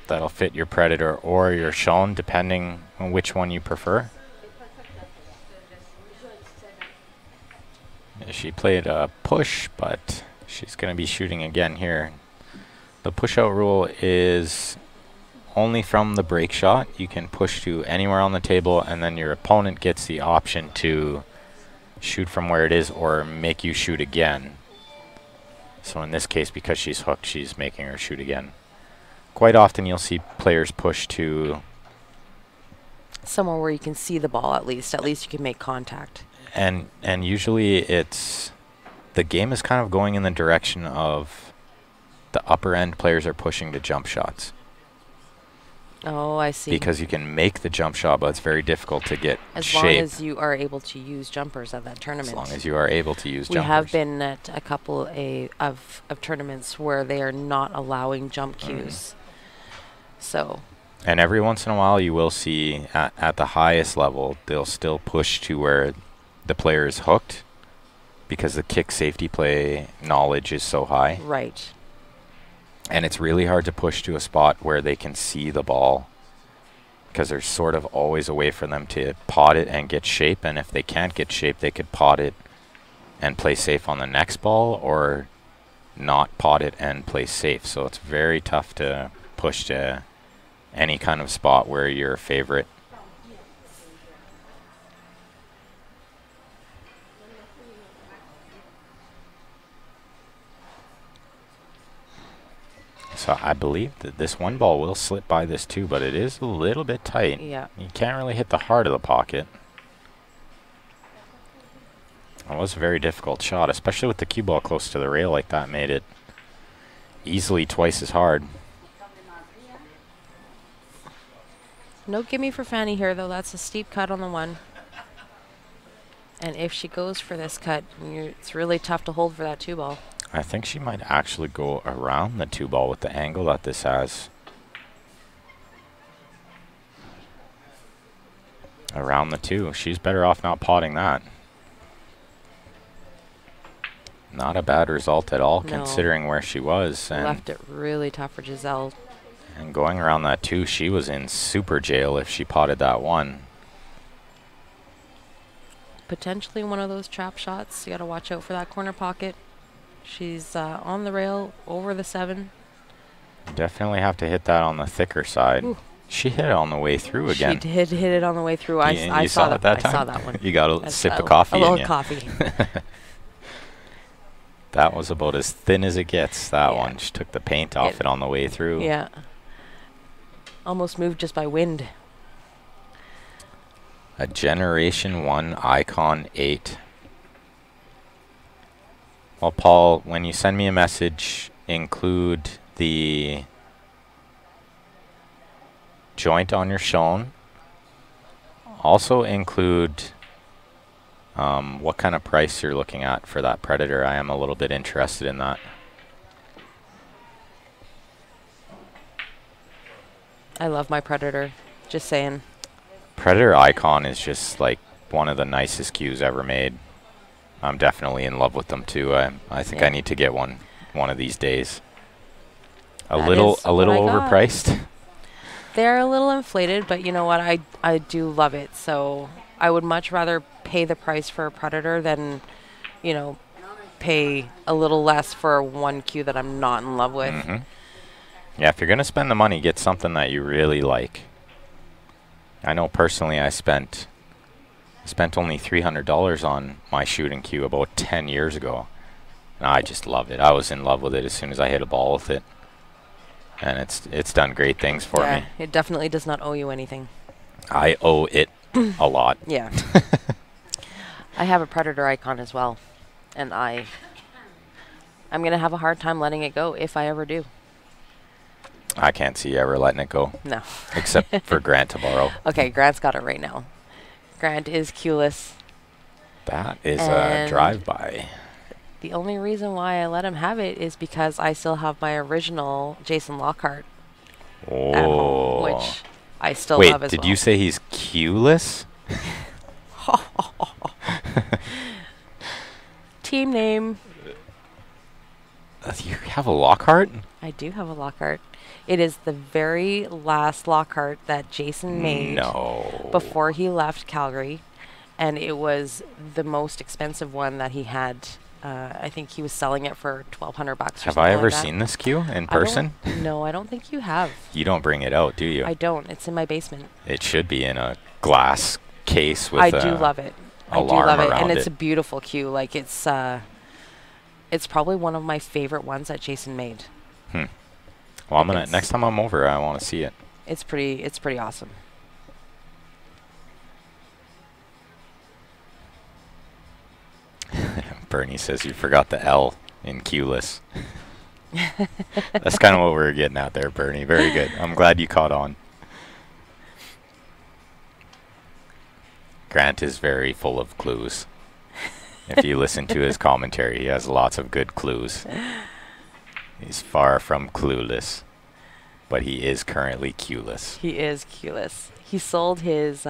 that'll fit your Predator or your Shown, depending on which one you prefer. She played a push, but she's going to be shooting again here. The push-out rule is only from the break shot. You can push to anywhere on the table, and then your opponent gets the option to shoot from where it is or make you shoot again. So in this case, because she's hooked, she's making her shoot again. Quite often you'll see players push to Somewhere where you can see the ball at least. At least you can make contact. and usually it's the game is kind of going in the direction of the upper end players are pushing to jump shots. Oh, I see. Because you can make the jump shot, but it's very difficult to get as shape. long as you are able to use jumpers at that tournament. As long as you are able to use we jumpers. have been at a couple of tournaments where they are not allowing jump cues. So. And every once in a while you will see at the highest level, they'll still push to where the player is hooked because the kick safety play knowledge is so high. Right. And it's really hard to push to a spot where they can see the ball because there's sort of always a way for them to pot it and get shape. And if they can't get shape, they could pot it and play safe on the next ball or not pot it and play safe. So it's very tough to push to any kind of spot where you're a favorite. So I believe that this one ball will slip by this too, but it is a little bit tight. Yeah. You can't really hit the heart of the pocket. It was a very difficult shot, especially with the cue ball close to the rail like that made it easily twice as hard. No gimme for Fanny here, though. That's a steep cut on the one. And if she goes for this cut, it's really tough to hold for that two ball. I think she might actually go around the two ball with the angle that this has. Around the two. She's better off not potting that. Not a bad result at all, No. considering where she was. And Left it really tough for Giselle. And going around that 2, she was in super jail if she potted that 1. Potentially one of those trap shots. You got to watch out for that corner pocket. She's on the rail over the 7. Definitely have to hit that on the thicker side. Ooh. She hit it on the way through again. She did hit it on the way through. You saw it that time? I saw that one. You got a sip of coffee A in little you. coffee. That was about as thin as it gets, that Yeah. one. She took the paint off it on the way through. Yeah. Almost moved just by wind. A Generation 1 Icon 8. Well, Paul, when you send me a message, include the joint on your shown. Also include what kind of price you're looking at for that Predator. I am a little bit interested in that. I love my Predator. Just saying. Predator Icon is just like one of the nicest cues ever made. I'm definitely in love with them too. I think I need to get one of these days. A little overpriced. They're a little inflated, but you know what? I do love it. So I would much rather pay the price for a Predator than, pay a little less for one cue that I'm not in love with. Mm-hmm. Yeah, if you're going to spend the money, get something that you really like. I know personally I spent only $300 on my shooting cue about 10 years ago. And I just loved it. I was in love with it as soon as I hit a ball with it. And it's done great things for me. It definitely does not owe you anything. I owe it a lot. Yeah. I have a Predator Icon as well. And I'm going to have a hard time letting it go if I ever do. I can't see you ever letting it go. No. Except for Grant to borrow. Okay, Grant's got it right now. Grant is cueless. That is a drive-by. The only reason why I let him have it is because I still have my original Jason Lockhart at home, which I still love as well. Wait, did you say he's cueless? Team name. You have a Lockhart? I do have a Lockhart. It is the very last Lockhart that Jason made before he left Calgary. And it was the most expensive one that he had. I think he was selling it for $1,200. Have I ever seen this cue in person? No, I don't think you have. You don't bring it out, do you? I don't. It's in my basement. It should be in a glass case with I do love it. I do alarm love it, around and it's it. a beautiful cue. Like it's probably one of my favorite ones that Jason made. Well, next time I'm over, I want to see it. It's pretty awesome. Bernie says you forgot the L in cueless. That's kind of what we were getting at there, Bernie. Very good. I'm glad you caught on. Grant is very full of clues. If you listen to his commentary, he has lots of good clues. He's far from clueless, but he is currently cueless. He is cueless. He sold his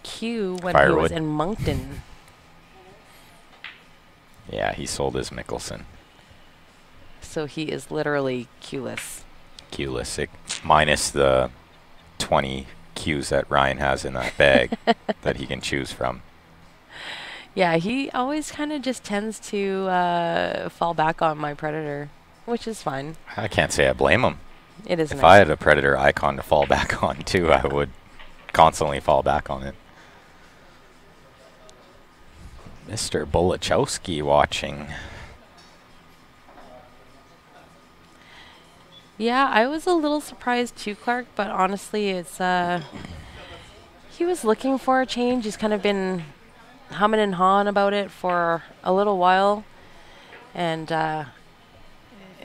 cue when he was in Moncton. Yeah, he sold his Mickelson. So he is literally cueless. Cueless, minus the 20 cues that Ryan has in that bag that he can choose from. Yeah, he always kind of just tends to fall back on my Predator, which is fine. I can't say I blame him. It is. If I had a Predator Icon to fall back on too, I would constantly fall back on it. Mr. Bolachowski watching. Yeah, I was a little surprised too, Clark, but honestly, it's he was looking for a change. He's kind of been humming and hawing about it for a little while, and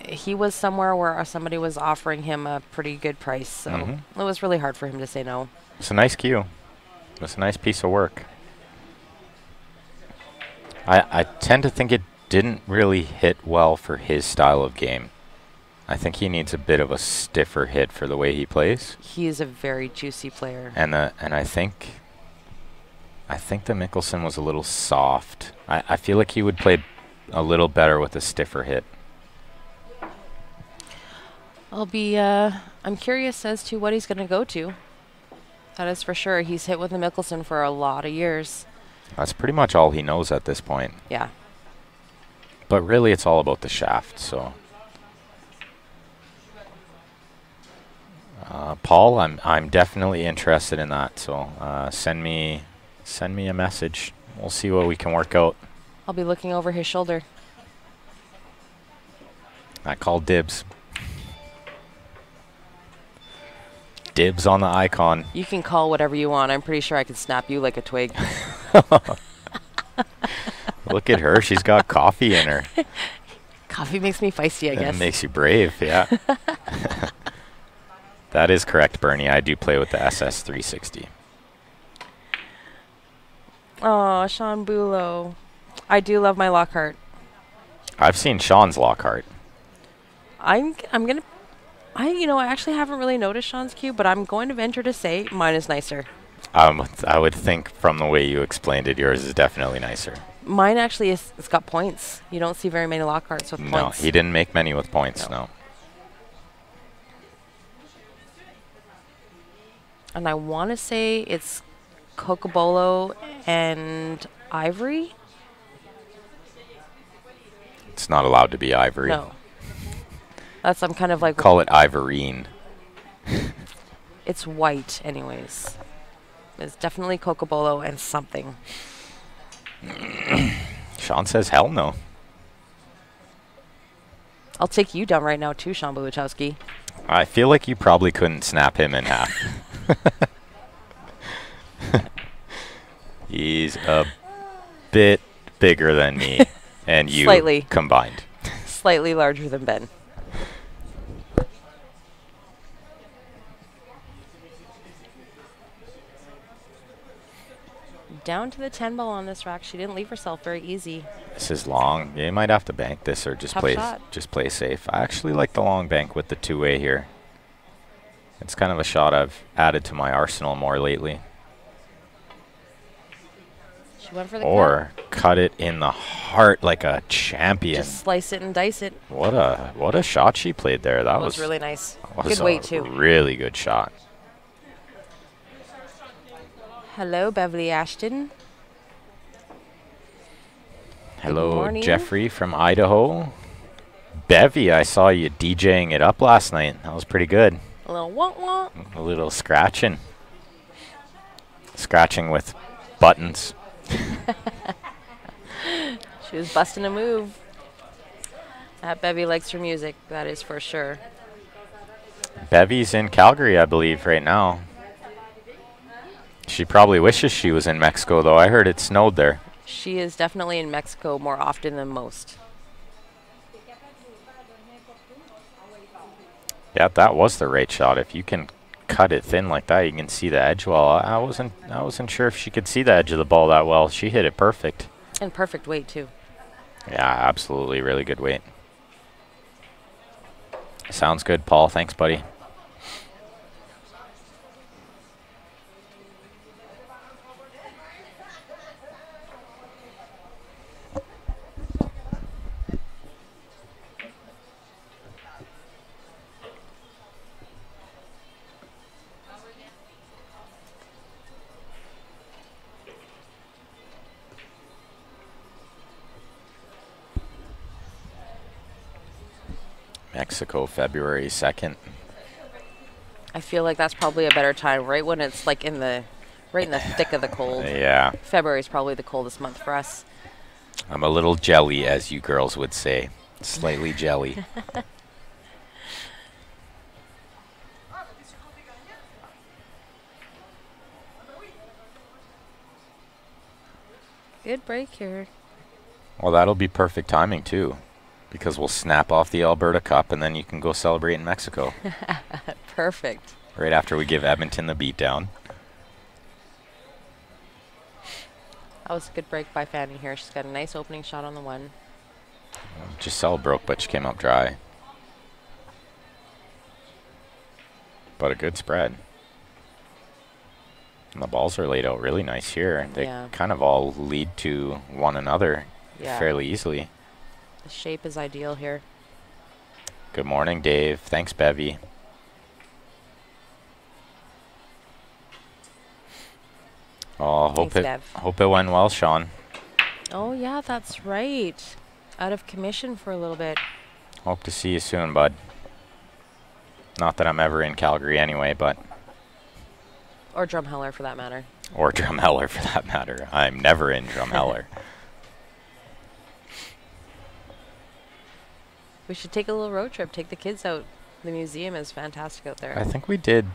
he was somewhere where somebody was offering him a pretty good price, so it was really hard for him to say no. It's a nice cue. It's a nice piece of work. I tend to think it didn't really hit well for his style of game. I think he needs a bit of a stiffer hit for the way he plays. He is a very juicy player. And I think the Mickelson was a little soft. I feel like he would play a little better with a stiffer hit. I'm curious as to what he's going to go to. That is for sure. He's hit with the Mickelson for a lot of years. That's pretty much all he knows at this point. Yeah. But really, it's all about the shaft, so. Paul, I'm definitely interested in that, so send me a message. We'll see what we can work out. I'll be looking over his shoulder. I call dibs. Dibs on the icon. You can call whatever you want. I'm pretty sure I can snap you like a twig. Look at her. She's got coffee in her. Coffee makes me feisty, I guess. It makes you brave, yeah. That is correct, Bernie. I do play with the SS360. Oh, Sean Bulow. I do love my Lockhart. I've seen Sean's Lockhart. I actually haven't really noticed Sean's cue, but I'm going to venture to say mine is nicer. I would think from the way you explained it, yours is definitely nicer. Mine actually it's got points. You don't see very many Lockharts with No, points. he didn't make many with points, no. And I want to say it's Cocobolo and Ivory. It's not allowed to be ivory. No. I'm kind of like... Call it ivorine. It's white, anyways. It's definitely Cocobolo and something. Sean says hell no. I'll take you down right now too, Sean Bulichowski. I feel like you probably couldn't snap him in half. He's a bit bigger than me and you Slightly. Combined. Slightly larger than Ben. Down to the 10 ball on this rack. She didn't leave herself very easy. This is long. You might have to bank this or just Tough shot. play safe. I actually like the long bank with the two-way here. It's kind of a shot I've added to my arsenal more lately. She went for the Or cut it in the heart like a champion. Just slice it and dice it. What a shot she played there. That was really nice. was Good weight a too. Really good shot. Hello, Beverly Ashton. Hello, morning. Jeffrey from Idaho. Bevy, I saw you DJing it up last night. That was pretty good. A little wah-wah. A little scratching. Scratching with buttons. She was busting a move. That Bevy likes her music, that is for sure. Bevy's in Calgary, I believe, right now. She probably wishes she was in Mexico, though. I heard it snowed there. She is definitely in Mexico more often than most. Yeah, that was the right shot. If you can cut it thin like that, you can see the edge well. I wasn't sure if she could see the edge of the ball that well. She hit it perfect. And perfect weight, too. Yeah, absolutely. Really good weight. Sounds good, Paul. Thanks, buddy. Mexico, February 2nd. I feel like that's probably a better time, right when it's like in the thick of the cold. Yeah. February is probably the coldest month for us. I'm a little jelly, as you girls would say. Slightly jelly. Good break here. Well, that'll be perfect timing, too, because we'll snap off the Alberta Cup, and then you can go celebrate in Mexico. Perfect. Right after we give Edmonton the beatdown. That was a good break by Fanny here. She's got a nice opening shot on the one. Giselle broke, but she came up dry. But a good spread. And the balls are laid out really nice here. They kind of all lead to one another fairly easily. The shape is ideal here. Good morning, Dave. Thanks, Bevy. Oh, Thanks, Bev. hope it went well, Sean. Oh, yeah, that's right. Out of commission for a little bit. Hope to see you soon, bud. Not that I'm ever in Calgary anyway, but... Or Drumheller, for that matter. Or Drumheller, for that matter. I'm never in Drumheller. We should take a little road trip. Take the kids out. The museum is fantastic out there. I think we did,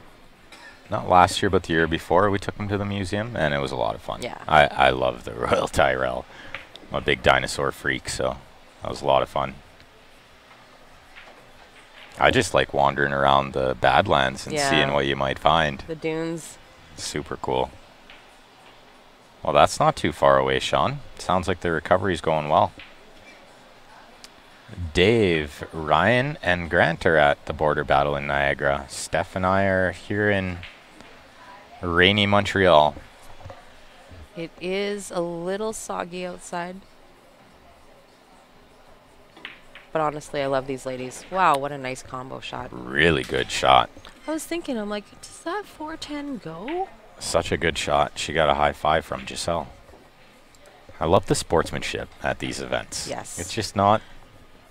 not last year, but the year before, we took them to the museum, and it was a lot of fun. Yeah. I love the Royal Tyrrell. I'm a big dinosaur freak, so that was a lot of fun. I just like wandering around the Badlands and seeing what you might find. The dunes. Super cool. Well, that's not too far away, Sean. Sounds like the recovery's going well. Dave, Ryan, and Grant are at the border battle in Niagara. Steph and I are here in rainy Montreal. It is a little soggy outside. But honestly, I love these ladies. Wow, what a nice combo shot. Really good shot. I was thinking, I'm like, does that 410 go? Such a good shot. She got a high five from Giselle. I love the sportsmanship at these events. Yes. It's just not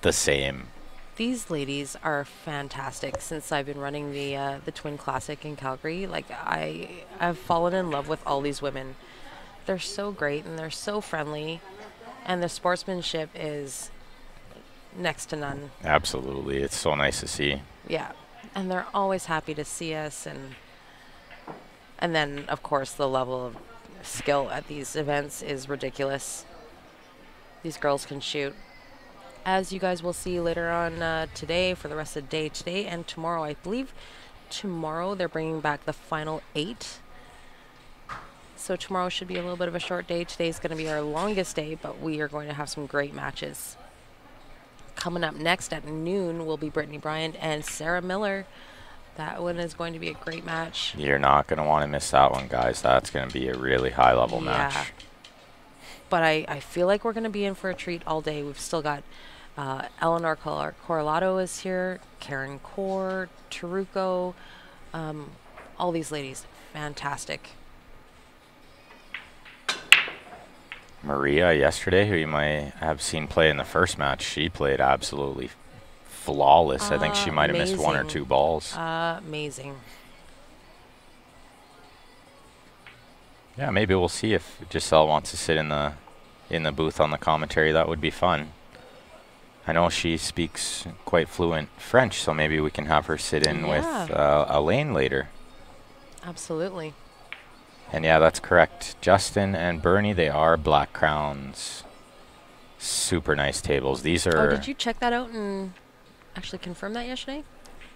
the same. These ladies are fantastic. Since I've been running the Twin Classic in Calgary, like I've fallen in love with all these women. They're so great and they're so friendly, and the sportsmanship is next to none. Absolutely. It's so nice to see. Yeah. And they're always happy to see us, and then of course the level of skill at these events is ridiculous. These girls can shoot. As you guys will see later on today, for the rest of the day today and tomorrow. I believe tomorrow they're bringing back the final 8. So tomorrow should be a little bit of a short day. Today's going to be our longest day, but we are going to have some great matches. Coming up next at noon will be Brittany Bryant and Sarah Miller. That one is going to be a great match. You're not going to want to miss that one, guys. That's going to be a really high-level match. But I feel like we're going to be in for a treat all day. We've still got Eleanor Corralado is here, Karen Kaur, Taruko, all these ladies. Fantastic. Maria yesterday, who you might have seen play in the first match, she played absolutely flawless. I think she might have missed 1 or 2 balls. Amazing. Yeah, maybe we'll see if Giselle wants to sit in the booth on the commentary. That would be fun. I know she speaks quite fluent French, so maybe we can have her sit in with Elaine later. Absolutely. And yeah, that's correct. Justin and Bernie, they are Black Crowns. Super nice tables. These are... Oh, did you check that out and actually confirm that yesterday?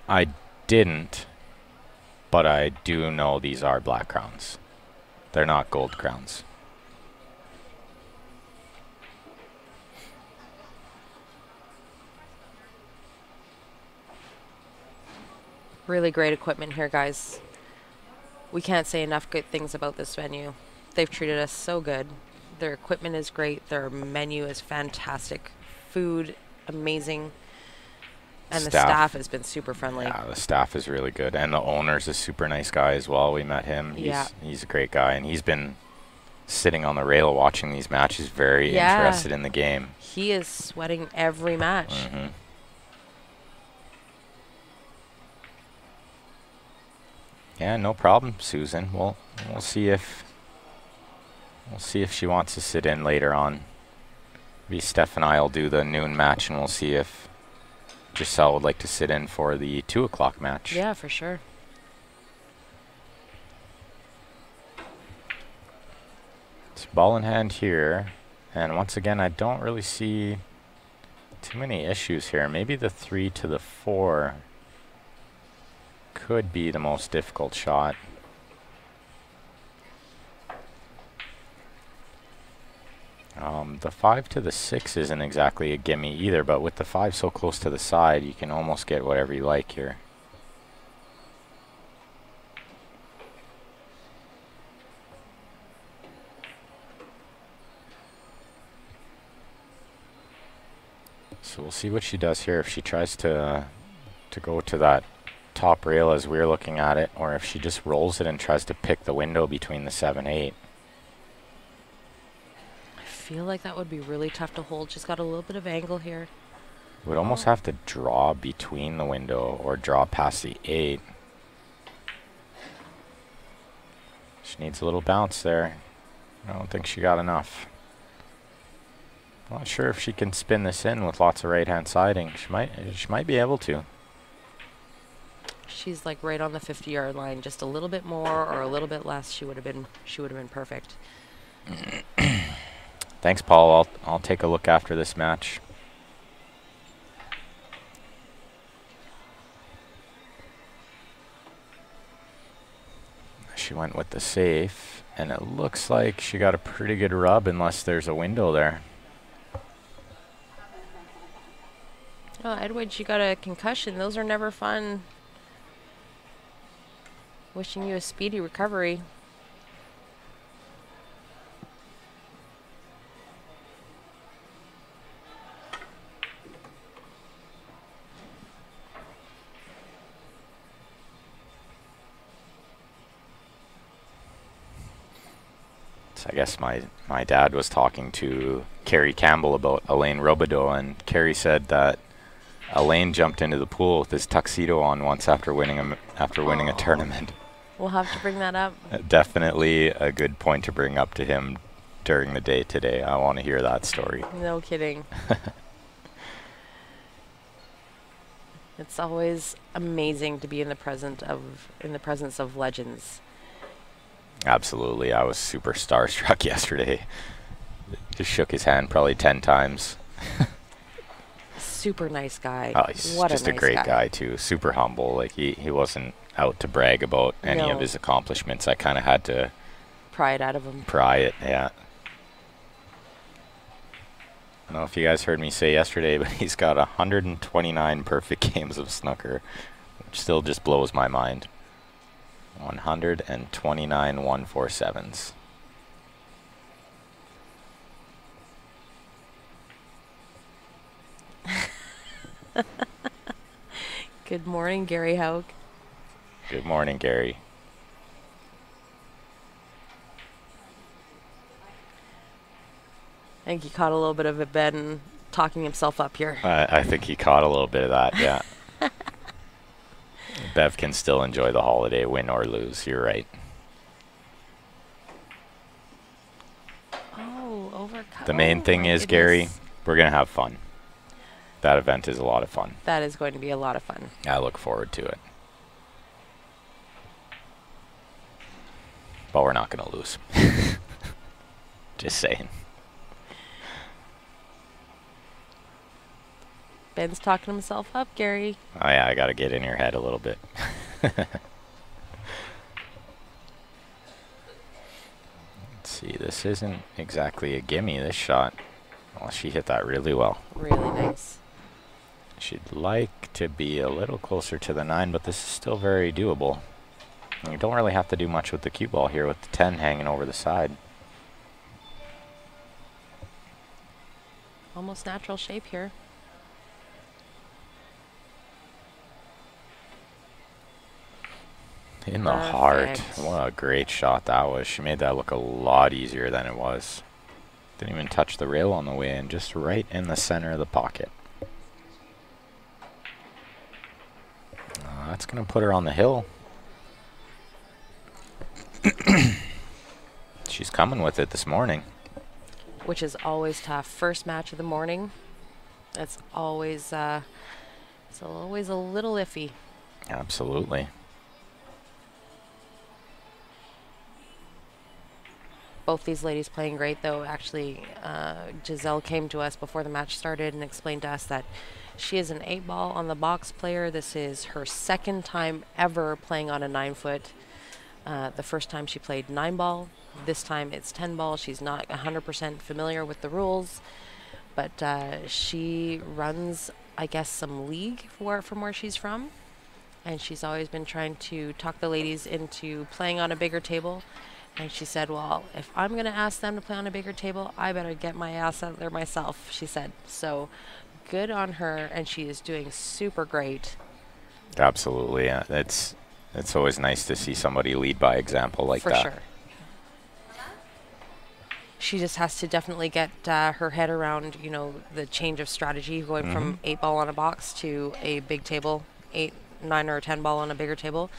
I didn't, but I do know these are Black Crowns. They're not Gold Crowns. Really great equipment here, guys. We can't say enough good things about this venue. They've treated us so good. Their equipment is great. Their menu is fantastic. Food, amazing. And the staff has been super friendly. Yeah, the staff is really good. And the owner's a super nice guy as well. We met him. He's a great guy. And he's been sitting on the rail watching these matches, very interested in the game. He is sweating every match. Mm-hmm. Yeah, no problem, Susan. We'll see if she wants to sit in later on. Maybe Steph and I will do the noon match, and we'll see if Giselle would like to sit in for the 2 o'clock match. Yeah, for sure. It's ball in hand here, and once again, I don't really see too many issues here. Maybe the 3 to the 4 could be the most difficult shot. The 5 to the 6 isn't exactly a gimme either, but with the 5 so close to the side, you can almost get whatever you like here. So we'll see what she does here. If she tries to to go to that top rail as we're looking at it, or if she just rolls it and tries to pick the window between the 7-8. I feel like that would be really tough to hold. She's got a little bit of angle here. Would almost have to draw between the window or draw past the 8. She needs a little bounce there. I don't think she got enough. Not sure if she can spin this in with lots of right-hand siding. She might be able to. She's like right on the 50-yard line. Just a little bit more or a little bit less, she would have been perfect. Thanks, Paul. I'll take a look after this match. She went with the safe, and it looks like she got a pretty good rub unless there's a window there. Oh, Edwidge, you got a concussion. Those are never fun. Wishing you a speedy recovery. So I guess my dad was talking to Carrie Campbell about Alain Robideau, and Carrie said that Alain jumped into the pool with his tuxedo on once after winning a tournament. We'll have to bring that up. Definitely a good point to bring up to him during the day today. I want to hear that story. No kidding. It's always amazing to be in the presence of legends. Absolutely. I was super starstruck yesterday. Just shook his hand probably 10 times. Super nice guy. Oh, he's what just a nice great guy too. Super humble. Like he wasn't out to brag about any of his accomplishments. I kind of had to pry it out of him. Pry it, yeah. I don't know if you guys heard me say yesterday, but he's got 129 perfect games of snooker, which still just blows my mind. 129 147s. Good morning, Gary Haug. Good morning, Gary. I think he caught a little bit of it, Ben, talking himself up here. I think he caught a little bit of that, yeah. Bev can still enjoy the holiday, win or lose. You're right. Oh, overcut. The main thing is, Gary, we're going to have fun. That event is a lot of fun. That is going to be a lot of fun. I look forward to it. But we're not going to lose. Just saying. Ben's talking himself up, Gary. Oh, yeah, I got to get in your head a little bit. Let's see, this isn't exactly a gimme, this shot. Well, she hit that really well. Really nice. She'd like to be a little closer to the 9, but this is still very doable. And you don't really have to do much with the cue ball here with the 10 hanging over the side. Almost natural shape here. In the heart. What a great shot that was. She made that look a lot easier than it was. Didn't even touch the rail on the way in, just right in the center of the pocket. That's going to put her on the hill. She's coming with it this morning. Which is always tough. First match of the morning. It's always a little iffy. Absolutely. Both these ladies playing great, though. Actually, Giselle came to us before the match started and explained to us that she is an 8-ball on the box player. This is her second time ever playing on a 9-foot. The first time she played 9-ball. This time it's 10-ball. She's not 100% familiar with the rules, but she runs, I guess, some league from where she's from, and she's always been trying to talk the ladies into playing on a bigger table. And she said, well, if I'm going to ask them to play on a bigger table, I better get my ass out there myself, she said. So good on her, and she is doing super great. Absolutely. It's always nice to see somebody lead by example like For that. sure. She just has to definitely get her head around, the change of strategy, going from 8 ball on a box to a big table, 8, 9, or 10 ball on a bigger table.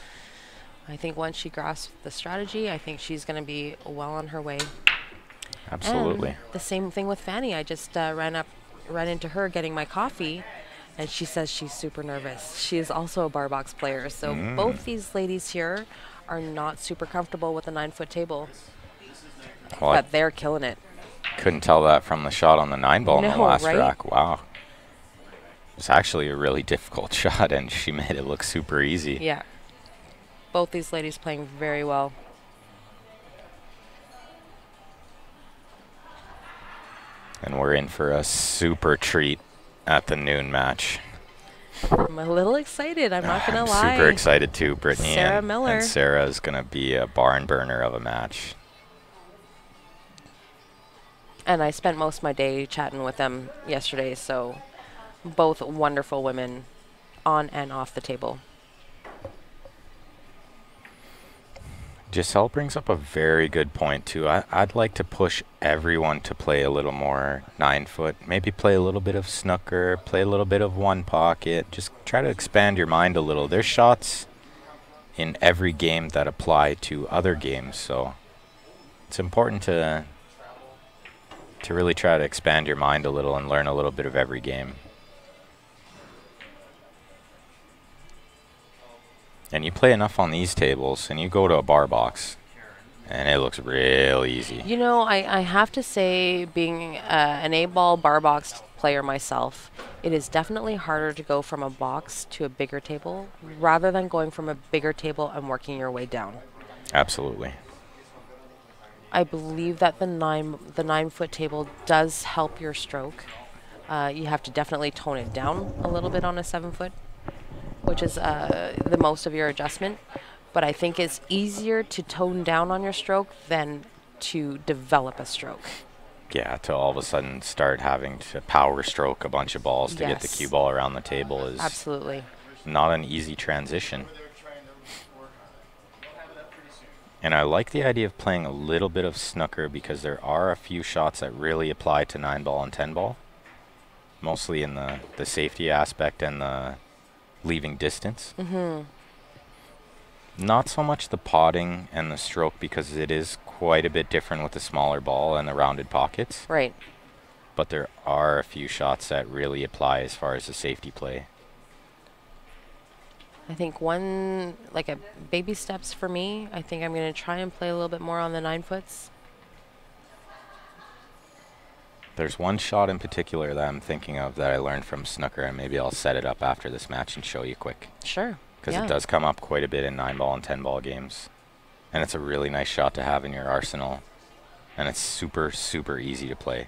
I think once she grasps the strategy, I think she's going to be well on her way. Absolutely. And the same thing with Fanny. I just ran into her getting my coffee, and she says she's super nervous. She is also a bar box player. So both these ladies here are not super comfortable with a 9-foot table. Well, But they're killing it. couldn't tell that from the shot on the 9-ball in the No, last right? rack. Wow. It's actually a really difficult shot, and she made it look super easy. Yeah. Both these ladies playing very well. And we're in for a super treat at the noon match. I'm a little excited. I'm not going to lie. I'm super excited too, Brittany. Sarah Miller. And Sarah is going to be a barn burner of a match. And I spent most of my day chatting with them yesterday, so both wonderful women on and off the table. Giselle brings up a very good point too. I'd like to push everyone to play a little more 9-foot. Maybe play a little bit of snooker, play a little bit of one pocket. Just try to expand your mind a little. There's shots in every game that apply to other games, so it's important to really try to expand your mind a little and learn a little bit of every game. And you play enough on these tables, and you go to a bar box, and it looks real easy. I have to say, being an 8-ball bar box player myself, it is definitely harder to go from a box to a bigger table rather than going from a bigger table and working your way down. Absolutely. I believe that the 9-foot table does help your stroke. You have to definitely tone it down a little bit on a 7-foot, which is the most of your adjustment. But I think it's easier to tone down on your stroke than to develop a stroke. Yeah, to all of a sudden start having to power stroke a bunch of balls to get the cue ball around the table is absolutely not an easy transition. And I like the idea of playing a little bit of snooker because there are a few shots that really apply to 9-ball and 10-ball. Mostly in the safety aspect and the leaving distance. Not so much the potting and the stroke because it is quite a bit different with the smaller ball and the rounded pockets. Right. But there are a few shots that really apply as far as the safety play. I think baby steps for me. I think I'm going to try and play a little bit more on the 9-foots. There's one shot in particular that I'm thinking of that I learned from snooker, and maybe I'll set it up after this match and show you quick. Sure. Because it does come up quite a bit in 9-ball and 10-ball games. And it's a really nice shot to have in your arsenal. And it's super, super easy to play.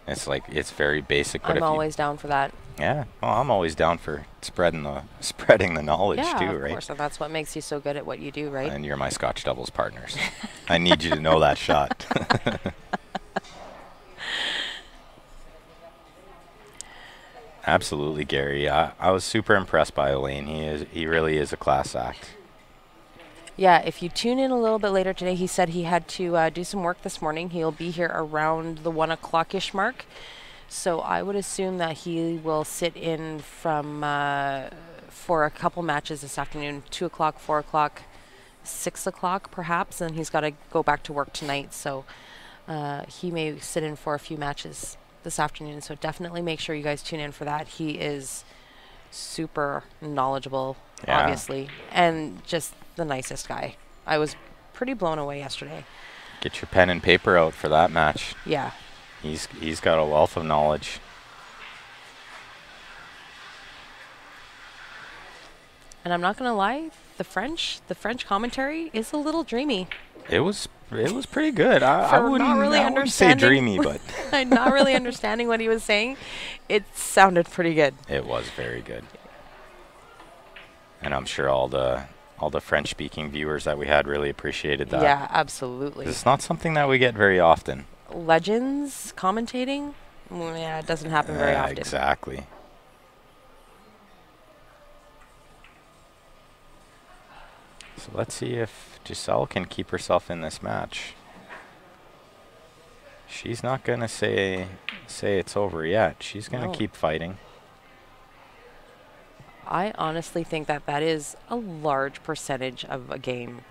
It's very basic. But I'm always down for that. Yeah, well, I'm always down for spreading the knowledge too, right? Yeah, of course, and that's what makes you so good at what you do, right? And you're my Scotch doubles partners. I need you to know that shot. Absolutely, Gary. I was super impressed by Elaine. He really is a class act. Yeah, if you tune in a little bit later today, he said he had to do some work this morning. He'll be here around the 1 o'clock-ish mark. So I would assume that he will sit in for a couple matches this afternoon, 2 o'clock, 4 o'clock, 6 o'clock perhaps, and he's got to go back to work tonight. So he may sit in for a few matches this afternoon. So definitely make sure you guys tune in for that. He is super knowledgeable, obviously, and just the nicest guy. I was pretty blown away yesterday. Get your pen and paper out for that match. Yeah. He's got a wealth of knowledge. And I'm not going to lie, the French commentary is a little dreamy. It was pretty good. I wouldn't say dreamy, but I'm not really understanding what he was saying. It sounded pretty good. It was very good. And I'm sure all the French-speaking viewers that we had really appreciated that. Yeah, absolutely. It's not something that we get very often. Legends commentating? Yeah, it doesn't happen very often. Exactly. So let's see if Giselle can keep herself in this match. She's not going to say it's over yet. She's going to No. keep fighting. I honestly think that that is a large percentage of a game.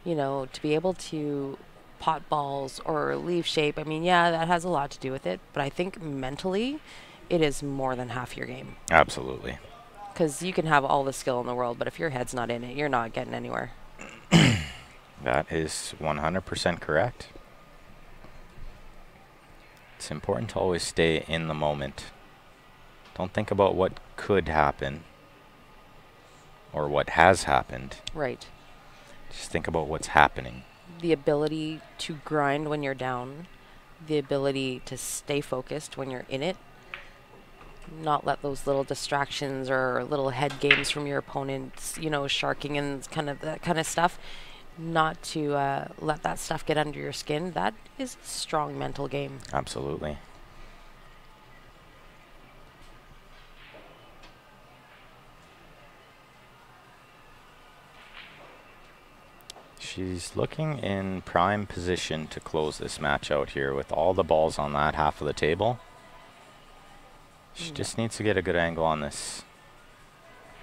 You know, to be able to pot balls or leave shape, I mean, yeah, that has a lot to do with it, but I think mentally it is more than half your game. Absolutely. Because you can have all the skill in the world, but if your head's not in it, you're not getting anywhere. That is 100% correct. It's important to always stay in the moment. Don't think about what could happen or what has happened. Right. Just think about what's happening. The ability to grind when you're down, the ability to stay focused when you're in it, not let those little distractions or little head games from your opponents, you know, sharking and kind of that kind of stuff, not to let that stuff get under your skin. That is a strong mental game. Absolutely. She's looking in prime position to close this match out here with all the balls on that half of the table. She just needs to get a good angle on this,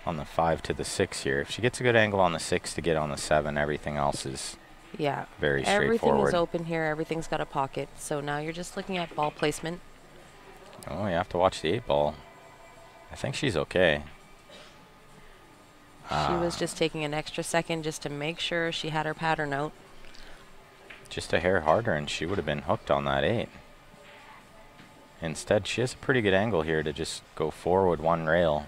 on the 5 to the 6 here. If she gets a good angle on the 6 to get on the 7, everything else is Yeah. very Everything straightforward. is open here. Everything's got a pocket. So now you're just looking at ball placement. Oh, you have to watch the 8 ball. I think she's okay. She was just taking an extra second just to make sure she had her pattern out. Just a hair harder and she would have been hooked on that 8. Instead, she has a pretty good angle here to just go forward one rail.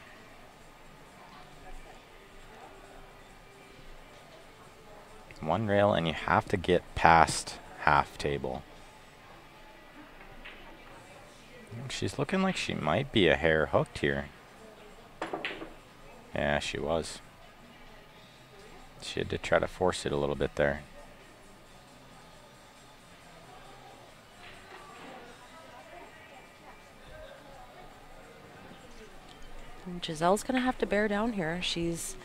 One rail, and you have to get past half table. She's looking like she might be a hair hooked here. Yeah, she was. She had to try to force it a little bit there. And Giselle's going to have to bear down here. She's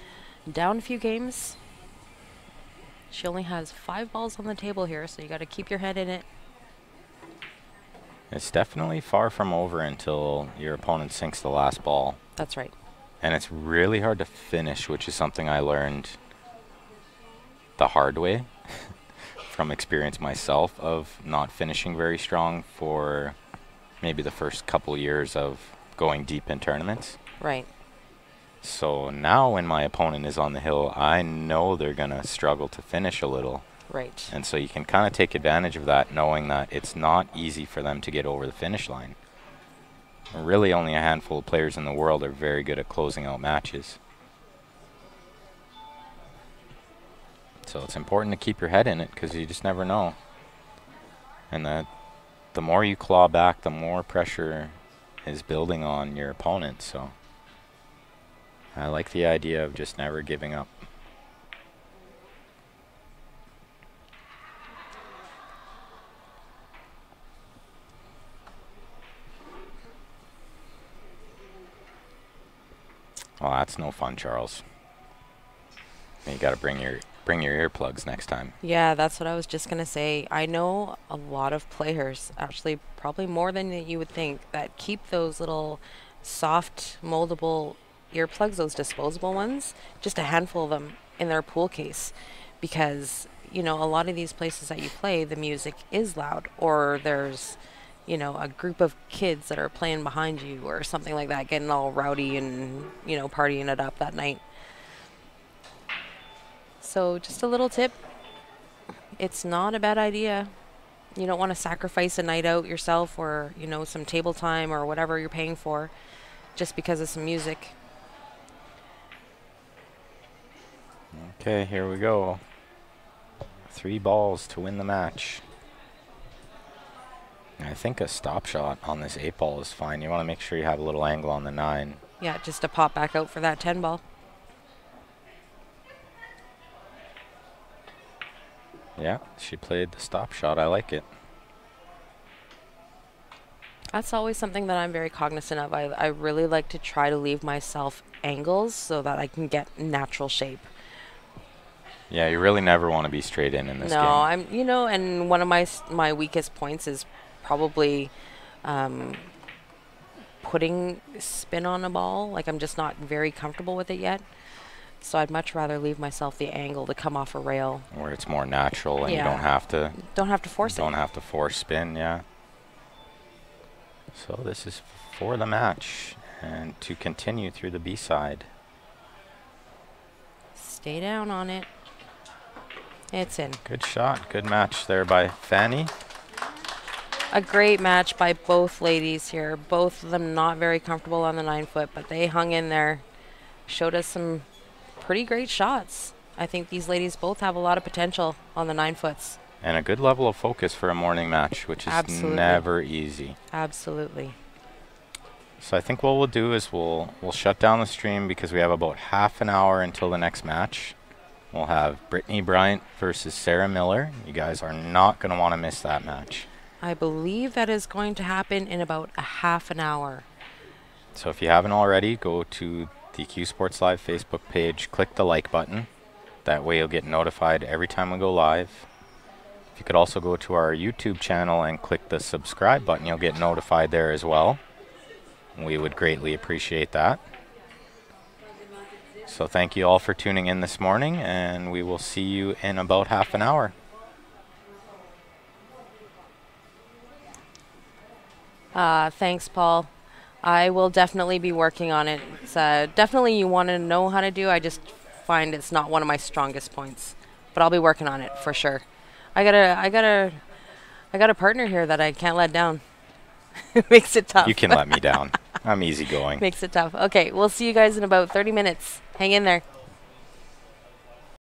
down a few games. She only has 5 balls on the table here, so you got to keep your head in it. It's definitely far from over until your opponent sinks the last ball. That's right. And it's really hard to finish, which is something I learned the hard way from experience myself of not finishing very strong for maybe the first couple years of going deep in tournaments. Right. So now when my opponent is on the hill, I know they're going to struggle to finish a little. Right. And so you can kind of take advantage of that, knowing that it's not easy for them to get over the finish line. Really only a handful of players in the world are very good at closing out matches. So it's important to keep your head in it because you just never know. And the more you claw back, the more pressure is building on your opponent. So I like the idea of just never giving up. Well, that's no fun, Charles. You got to bring your earplugs next time. Yeah, that's what I was just going to say. I know a lot of players, actually probably more than you would think, that keep those little soft, moldable earplugs, those disposable ones, just a handful of them in their pool case. Because, you know, a lot of these places that you play, the music is loud, or there's, you know, a group of kids that are playing behind you or something like that, getting all rowdy and, you know, partying it up that night. So just a little tip. It's not a bad idea. You don't want to sacrifice a night out yourself or, you know, some table time or whatever you're paying for just because of some music. Okay, here we go. 3 balls to win the match. I think a stop shot on this 8 ball is fine. You want to make sure you have a little angle on the 9. Yeah, just to pop back out for that 10 ball. Yeah, she played the stop shot. I like it. That's always something that I'm very cognizant of. I really like to try to leave myself angles so that I can get natural shape. Yeah, you really never want to be straight in this No, game. I'm, and one of my weakest points is probably putting spin on a ball. Like, I'm just not very comfortable with it yet. So I'd much rather leave myself the angle to come off a rail. Where it's more natural and you Yeah. don't have to Force don't it. have to force spin, yeah. So this is for the match and to continue through the B side. Stay down on it. It's in. Good shot, good match there by Fanny. A great match by both ladies here. Both of them not very comfortable on the 9-foot, but they hung in there. Showed us some pretty great shots. I think these ladies both have a lot of potential on the 9-foots. And a good level of focus for a morning match, which is Absolutely. never easy. Absolutely. So I think what we'll do is we'll shut down the stream because we have about half an hour until the next match. We'll have Brittany Bryant versus Sarah Miller. You guys are not going to want to miss that match. I believe that is going to happen in about a half an hour. So if you haven't already, go to the Q Sports Live Facebook page, click the like button. That way you'll get notified every time we go live. If you could also go to our YouTube channel and click the subscribe button, you'll get notified there as well. We would greatly appreciate that. So thank you all for tuning in this morning, and we will see you in about half an hour. Thanks, Paul. I will definitely be working on it. It's definitely you want to know how to do. I just find it's not one of my strongest points, but I'll be working on it for sure. I got a partner here that I can't let down. Makes it tough. You can let me down. I'm easygoing. Makes it tough. Okay, we'll see you guys in about 30 minutes. Hang in there.